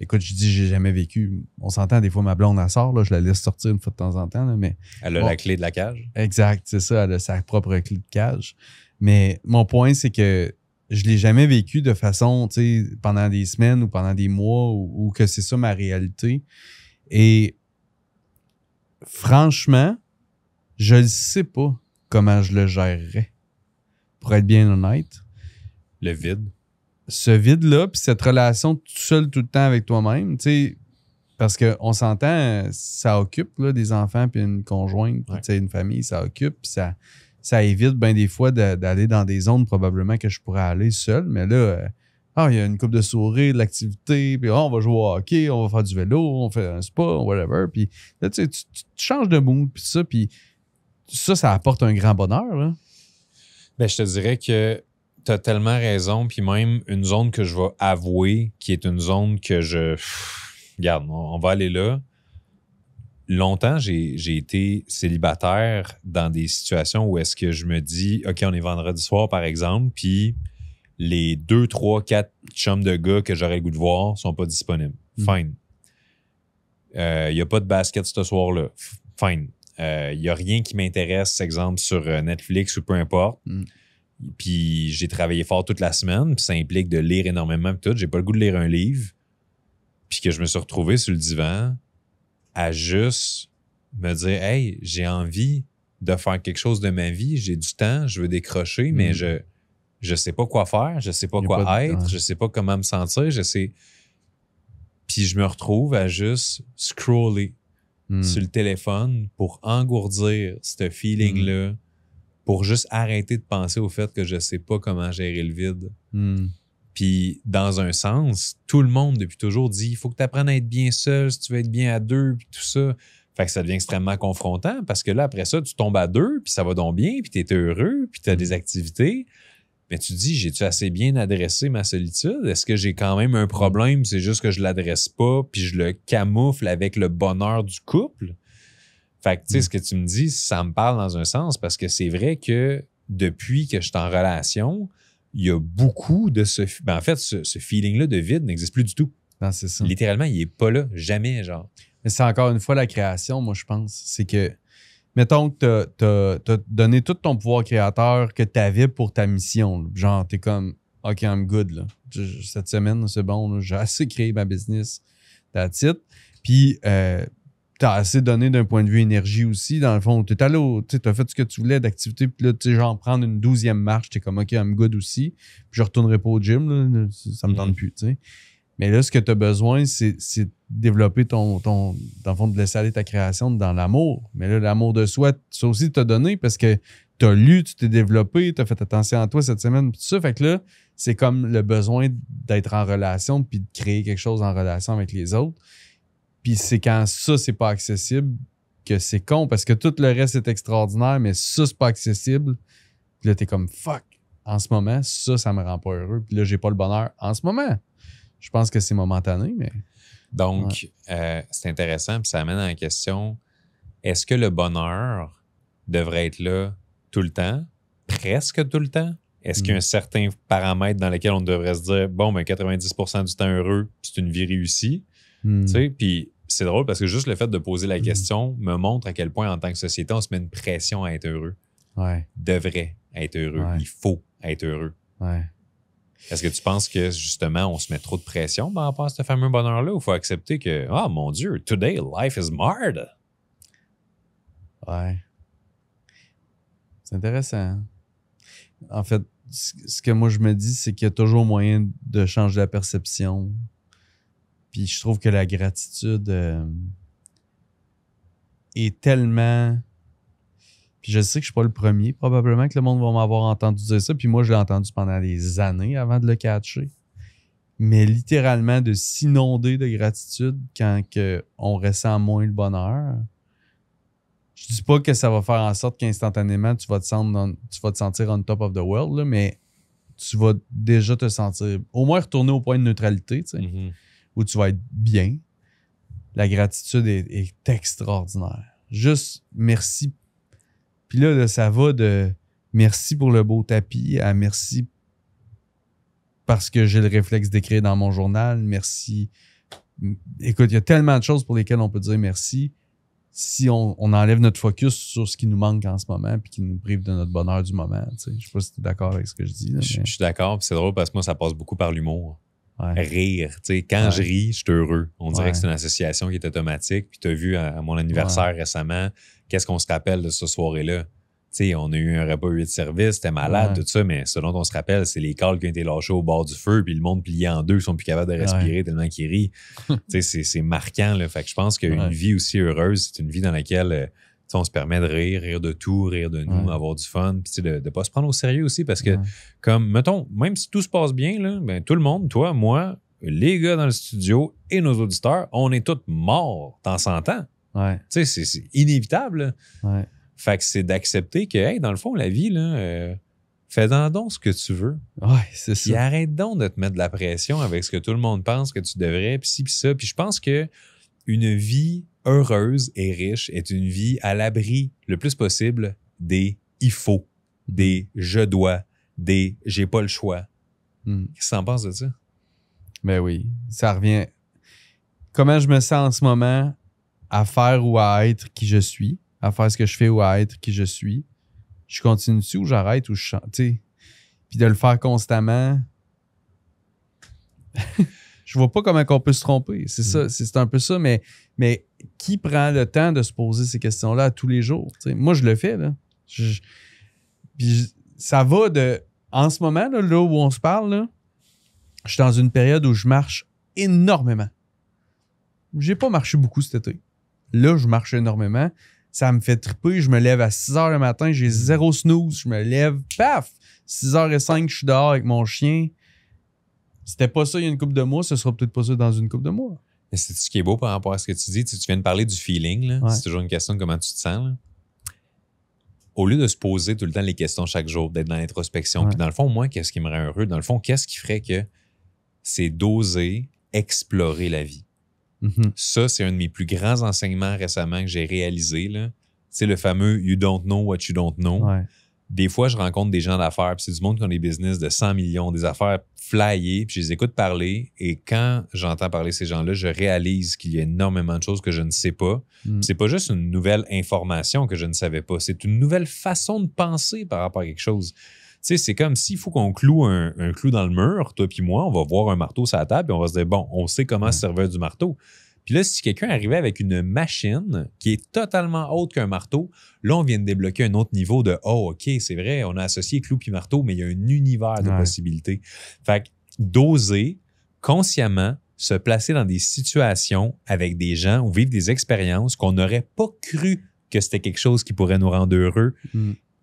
Écoute, je dis j'ai jamais vécu. On s'entend, des fois, ma blonde, elle sort, là, je la laisse sortir une fois de temps en temps. Là, mais elle a la clé de la cage. Exact, c'est ça, elle a sa propre clé de cage. Mais mon point, c'est que je l'ai jamais vécu de façon, tu sais, pendant des semaines ou pendant des mois ou que c'est ça ma réalité. Et franchement, je ne sais pas comment je le gérerais, pour être bien honnête. Le vide. Ce vide-là, puis cette relation tout seul tout le temps avec toi-même, tu sais, parce qu'on s'entend, ça occupe là, des enfants puis une conjointe, puis, tu sais, une famille, ça occupe, puis ça évite bien des fois d'aller dans des zones probablement que je pourrais aller seul, mais là, il y a une couple de soirées, de l'activité, puis on va jouer au hockey, on va faire du vélo, on fait un spa, whatever, puis là, tu sais, tu changes de mood, puis ça apporte un grand bonheur, là. Ben, je te dirais que tu as tellement raison, puis même une zone que je vais avouer, qui est une zone que regarde, on va aller là. Longtemps, j'ai été célibataire dans des situations où est-ce que je me dis, OK, on est vendredi soir, par exemple, puis les 2, 3, 4 chums de gars que j'aurais le goût de voir sont pas disponibles. Fine. Il n'y a pas de basket ce soir-là. Fine. Il n'y a rien qui m'intéresse, exemple, sur Netflix ou peu importe. Puis j'ai travaillé fort toute la semaine, puis ça implique de lire énormément et tout. J'ai pas le goût de lire un livre. Puis que je me suis retrouvé sur le divan à juste me dire « Hey, j'ai envie de faire quelque chose de ma vie, j'ai du temps, je veux décrocher, mais je sais pas quoi faire, je sais pas quoi être, je sais pas comment me sentir, je sais... » Puis je me retrouve à juste scroller sur le téléphone pour engourdir ce feeling-là, pour juste arrêter de penser au fait que je sais pas comment gérer le vide. Puis, dans un sens, tout le monde, depuis toujours, dit « Il faut que tu apprennes à être bien seul, si tu veux être bien à deux, puis tout ça. » Fait que ça devient extrêmement confrontant parce que là, après ça, tu tombes à deux, puis ça va donc bien, puis tu es heureux, puis tu as des activités. Mais tu te dis, j'ai-tu assez bien adressé ma solitude? Est-ce que j'ai quand même un problème? C'est juste que je l'adresse pas, puis je le camoufle avec le bonheur du couple? Fait que, tu sais, ce que tu me dis, ça me parle dans un sens, parce que c'est vrai que depuis que je suis en relation, il y a beaucoup de ce... Ben, en fait, ce feeling-là de vide n'existe plus du tout. Non, c'est ça. Littéralement, il est pas là, jamais, genre. Mais c'est encore une fois la création, moi, je pense. C'est que, mettons que t'as donné tout ton pouvoir créateur que tu avais pour ta mission. Là. Genre, t'es comme, OK, I'm good. Là. Cette semaine, c'est bon. Là. J'ai assez créé ma business. That's it. Puis, t'as assez donné d'un point de vue énergie aussi. Dans le fond, t'es allé t'as fait ce que tu voulais d'activité. Puis là, tu sais, genre, prendre une 12e marche, t'es comme, OK, I'm good aussi. Puis, je retournerai pas au gym. Là. Ça me tente plus, tu sais. Mais là, ce que tu as besoin, c'est développer dans le fond, de laisser aller ta création dans l'amour. Mais là, l'amour de soi, ça aussi, t'as donné parce que tu as lu, tu t'es développé, tu as fait attention à toi cette semaine, tout ça. Fait que là, c'est comme le besoin d'être en relation puis de créer quelque chose en relation avec les autres. Puis c'est quand ça, c'est pas accessible que c'est con parce que tout le reste est extraordinaire, mais ça, c'est pas accessible. Puis là, t'es comme fuck. En ce moment, ça me rend pas heureux. Puis là, j'ai pas le bonheur en ce moment. Je pense que c'est momentané, mais... Donc, c'est intéressant, puis ça amène à la question, est-ce que le bonheur devrait être là tout le temps, presque tout le temps? Est-ce qu'il y a un certain paramètre dans lequel on devrait se dire, bon, ben 90% du temps heureux, c'est une vie réussie? Tu sais, puis c'est drôle parce que juste le fait de poser la question me montre à quel point, en tant que société, on se met une pression à être heureux. Ouais. Devrait être heureux. Ouais. Il faut être heureux. Ouais. Est-ce que tu penses que, justement, on se met trop de pression par rapport à ce fameux bonheur-là ou il faut accepter que, ah, mon Dieu, today, life is hard? Ouais. C'est intéressant. En fait, ce que moi je me dis, c'est qu'il y a toujours moyen de changer la perception. Puis je trouve que la gratitude est tellement... Puis je sais que je suis pas le premier, probablement que le monde va m'avoir entendu dire ça. Puis moi, je l'ai entendu pendant des années avant de le catcher. Mais littéralement, de s'inonder de gratitude quand on ressent moins le bonheur. Je dis pas que ça va faire en sorte qu'instantanément, tu vas te sentir on top of the world, là, mais tu vas déjà te sentir, au moins retourner au point de neutralité, tu sais, où tu vas être bien. La gratitude est extraordinaire. Juste merci. Puis là, ça va de merci pour le beau tapis à merci parce que j'ai le réflexe d'écrire dans mon journal. Merci. Écoute, il y a tellement de choses pour lesquelles on peut dire merci si on enlève notre focus sur ce qui nous manque en ce moment puis qui nous prive de notre bonheur du moment. Tu sais. Je sais pas si tu es d'accord avec ce que je dis. Là, Je suis d'accord. Puis c'est drôle parce que moi, ça passe beaucoup par l'humour. Ouais. Rire. Tu sais, quand je ris, je suis heureux. On dirait que c'est une association qui est automatique. Puis tu as vu à mon anniversaire récemment, qu'est-ce qu'on se rappelle de ce soirée-là? Tu sais, on a eu un repas 8 services, c'était malade, tout ça, mais ce dont on se rappelle, c'est les câbles qui ont été lâchés au bord du feu, puis le monde plié en deux, ils sont plus capables de respirer tellement qu'ils rient. Tu sais, c'est marquant, là. Fait que je pense qu'une vie aussi heureuse, c'est une vie dans laquelle on se permet de rire de tout, rire de nous, avoir du fun, puis de ne pas se prendre au sérieux aussi, parce que, comme, mettons, même si tout se passe bien, là, ben, tout le monde, toi, moi, les gars dans le studio et nos auditeurs, on est tous morts, t'en s'entends. Ouais. Tu sais, c'est inévitable. Ouais. Fait que c'est d'accepter que, hey, dans le fond, la vie, là, fais-en donc ce que tu veux. Ouais, c'est ça. Puis arrête donc de te mettre de la pression avec ce que tout le monde pense que tu devrais, puis ci, puis ça. Puis je pense que une vie heureuse et riche est une vie à l'abri le plus possible des « il faut », des « je dois », des « j'ai pas le choix ». Qu'est-ce que tu en penses de ça? Ben oui, ça revient. Comment je me sens en ce moment à faire ou à être qui je suis? À faire ce que je fais ou à être qui je suis. Je continue dessus ou j'arrête ou je chante, tu sais. Puis de le faire constamment. Je vois pas comment on peut se tromper. C'est ça, c'est un peu ça, mais qui prend le temps de se poser ces questions-là tous les jours? T'sais? Moi, je le fais, là. Puis ça va de... En ce moment, là où on se parle, là, je suis dans une période où je marche énormément. J'ai pas marché beaucoup cet été. Là, je marche énormément. Ça me fait triper. Je me lève à 6 h le matin. J'ai 0 snooze. Je me lève, paf! 6h05, je suis dehors avec mon chien. C'était pas ça il y a une couple de mois. Ce sera peut-être pas ça dans une couple de mois. Mais c'est ce qui est beau par rapport à ce que tu dis. Tu viens de parler du feeling. Là. C'est toujours une question de comment tu te sens. Là. au lieu de se poser tout le temps les questions chaque jour, d'être dans l'introspection, Ouais. puis dans le fond, moi, qu'est-ce qui me rend heureux? Dans le fond, qu'est-ce qui ferait que c'est d'oser explorer la vie? Mhm. Ça, c'est un de mes plus grands enseignements récemment que j'ai réalisé, là. C'est le fameux « you don't know what you don't know ». Ouais. Des fois, je rencontre des gens d'affaires, puis c'est du monde qui ont des business de 100 millions, des affaires flyées, puis je les écoute parler, et quand j'entends parler ces gens-là, je réalise qu'il y a énormément de choses que je ne sais pas. Mm. C'est pas juste une nouvelle information que je ne savais pas, c'est une nouvelle façon de penser par rapport à quelque chose. Tu sais, c'est comme s'il faut qu'on cloue un clou dans le mur, toi puis moi, on va voir un marteau sur la table, et on va se dire, bon, on sait comment se servir du marteau. Puis là, si quelqu'un arrivait avec une machine qui est totalement autre qu'un marteau, là, on vient de débloquer un autre niveau de « Oh, OK, c'est vrai, on a associé clou puis marteau, mais il y a un univers de possibilités. » Fait que d'oser consciemment se placer dans des situations avec des gens ou vivre des expériences qu'on n'aurait pas cru que c'était quelque chose qui pourrait nous rendre heureux,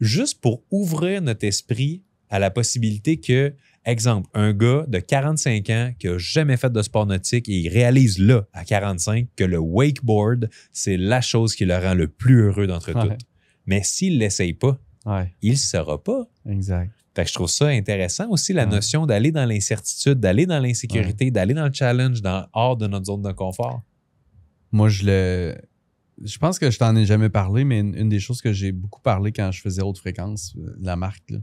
juste pour ouvrir notre esprit à la possibilité que, exemple, un gars de 45 ans qui n'a jamais fait de sport nautique et il réalise là, à 45, que le wakeboard, c'est la chose qui le rend le plus heureux d'entre toutes. Mais s'il ne l'essaye pas, il ne le saura pas. Exact. Fait que je trouve ça intéressant aussi, la notion d'aller dans l'incertitude, d'aller dans l'insécurité, d'aller dans le challenge, hors de notre zone de confort. Moi, je pense que je t'en ai jamais parlé, mais une des choses que j'ai beaucoup parlé quand je faisais haute fréquence, la marque, là,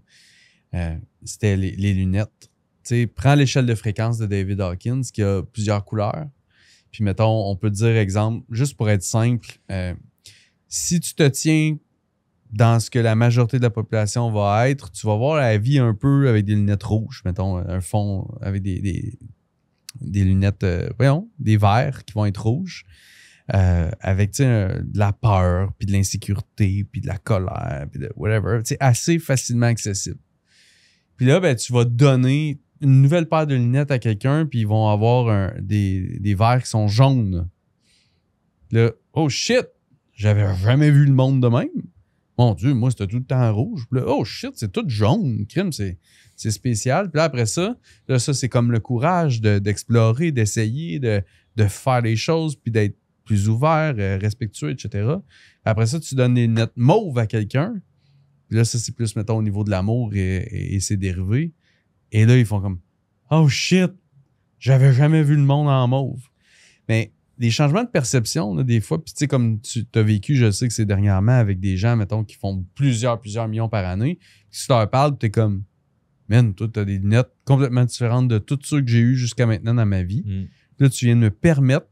c'était les lunettes. Tu sais, prends l'échelle de fréquence de David Hawkins qui a plusieurs couleurs. Puis mettons, on peut dire, exemple, juste pour être simple, si tu te tiens dans ce que la majorité de la population va être, tu vas voir la vie un peu avec des lunettes rouges, mettons, un fond avec des lunettes, des verres qui vont être rouges. Avec de la peur, puis de l'insécurité, puis de la colère, puis de whatever. C'est assez facilement accessible. Puis là, ben, tu vas donner une nouvelle paire de lunettes à quelqu'un, puis ils vont avoir des verres qui sont jaunes. Là, oh shit! J'avais jamais vu le monde de même. Mon Dieu, moi, c'était tout le temps rouge. Puis là, oh shit, c'est tout jaune. Crime, c'est spécial. Puis là, après ça, ça, c'est comme le courage d'explorer, d'essayer, de faire les choses, puis d'être plus ouvert, respectueux, etc. Après ça, tu donnes des lunettes mauves à quelqu'un. Puis là, ça, c'est plus, mettons, au niveau de l'amour et ses dérivés. Et là, ils font comme « Oh shit! J'avais jamais vu le monde en mauve. » Mais les changements de perception, là, des fois, puis tu sais, comme tu as vécu, je sais que c'est dernièrement avec des gens, mettons, qui font plusieurs millions par année. Si tu leur parles, tu es comme « Man, toi, tu as des lunettes complètement différentes de tout ce que j'ai eu jusqu'à maintenant dans ma vie. Là, tu viens de me permettre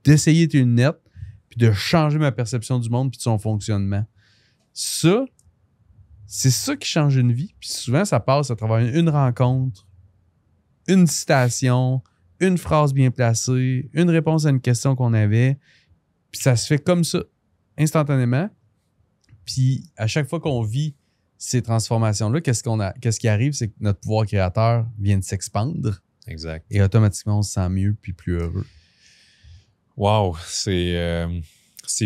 d'essayer tes lunettes, puis de changer ma perception du monde puis de son fonctionnement. » Ça, c'est ça qui change une vie. Puis souvent, ça passe à travers une rencontre, une citation, une phrase bien placée, une réponse à une question qu'on avait. Puis ça se fait comme ça, instantanément. Puis à chaque fois qu'on vit ces transformations-là, qu'est-ce qui arrive, c'est que notre pouvoir créateur vient de s'expandre. Exact. Et automatiquement, on se sent mieux puis plus heureux. Wow, c'est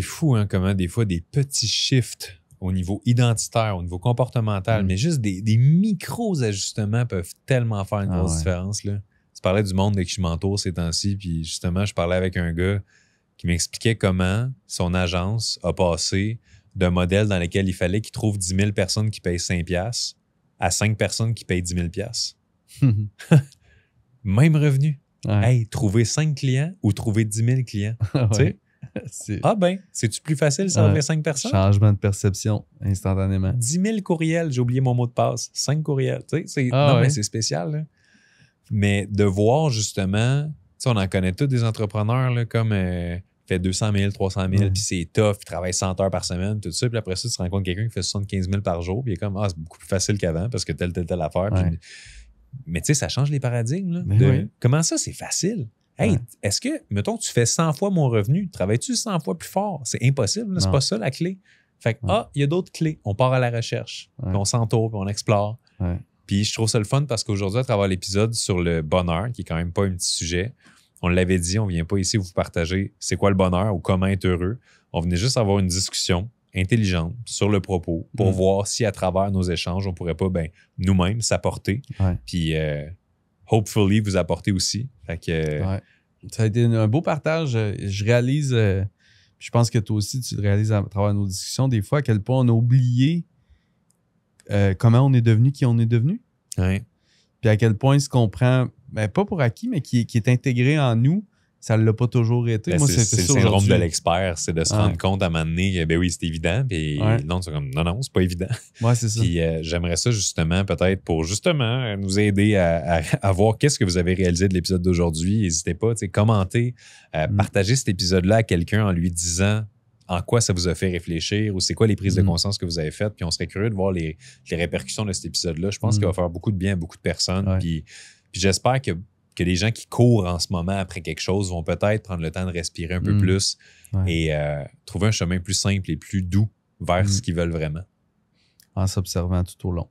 fou, hein, comment des fois des petits shifts au niveau identitaire, au niveau comportemental, mais juste des micros ajustements peuvent tellement faire une grosse différence, là. Tu parlais du monde de qui je m'entoure ces temps-ci, puis justement, je parlais avec un gars qui m'expliquait comment son agence a passé d'un modèle dans lequel il fallait qu'il trouve 10 000 personnes qui payent 5$ à 5 personnes qui payent 10 000$. Même revenu. Hey, trouver 5 clients ou trouver 10 000 clients. Ah ben, c'est-tu plus facile servir 5 personnes? Changement de perception instantanément. 10 000 courriels, j'ai oublié mon mot de passe. 5 courriels. Mais c'est spécial, là. Mais de voir justement, on en connaît tous des entrepreneurs là, comme fait 200 000, 300 000, puis c'est tough, il travaille 100 heures par semaine, tout ça. Puis après ça, tu rencontres quelqu'un qui fait 75 000 par jour, puis il est comme, c'est beaucoup plus facile qu'avant parce que telle affaire. Puis, mais tu sais, ça change les paradigmes. Là, comment ça, c'est facile? Hey, est-ce que, mettons, tu fais 100 fois mon revenu, travailles-tu 100 fois plus fort? C'est impossible, là, c'est pas ça la clé. Fait que, il y a d'autres clés. On part à la recherche, puis on s'entoure, puis on explore. Puis je trouve ça le fun parce qu'aujourd'hui, à travers l'épisode sur le bonheur, qui est quand même pas un petit sujet, on l'avait dit, on vient pas ici vous partager c'est quoi le bonheur ou comment être heureux. On venait juste avoir une discussion intelligente sur le propos pour voir si à travers nos échanges, on pourrait pas nous-mêmes s'apporter. Puis hopefully vous apporter aussi. Fait que, ça a été un beau partage. Je réalise, je pense que toi aussi tu le réalises à travers nos discussions des fois à quel point on a oublié comment on est devenu qui on est devenu. Ouais. Puis à quel point il se comprend, pas pour acquis, mais qui est intégré en nous, ça ne l'a pas toujours été. Ben, Moi, c'est c'était le ça syndrome aujourd'hui. de l'expert, c'est de se rendre compte à un moment donné que, ben oui, c'est évident, puis non, c'est comme, non, c'est pas évident. Ouais, c'est ça. Puis j'aimerais ça justement, peut-être pour justement nous aider à voir qu'est-ce que vous avez réalisé de l'épisode d'aujourd'hui. N'hésitez pas, commentez, partagez cet épisode-là à quelqu'un en lui disant en quoi ça vous a fait réfléchir ou c'est quoi les prises de conscience que vous avez faites. Puis on serait curieux de voir les répercussions de cet épisode-là. Je pense qu'il va faire beaucoup de bien à beaucoup de personnes. Ouais. Puis j'espère que les gens qui courent en ce moment après quelque chose vont peut-être prendre le temps de respirer un peu plus et trouver un chemin plus simple et plus doux vers ce qu'ils veulent vraiment. En s'observant tout au long.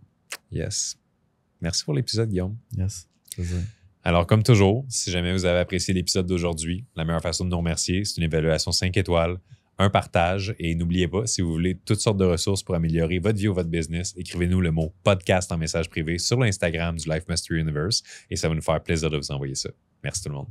Yes. Merci pour l'épisode, Guillaume. Yes, c'est ça. Alors, comme toujours, si jamais vous avez apprécié l'épisode d'aujourd'hui, la meilleure façon de nous remercier, c'est une évaluation 5 étoiles, un partage. Et n'oubliez pas, si vous voulez toutes sortes de ressources pour améliorer votre vie ou votre business, écrivez-nous le mot podcast en message privé sur l'Instagram du Life Mastery Universe et ça va nous faire plaisir de vous envoyer ça. Merci tout le monde.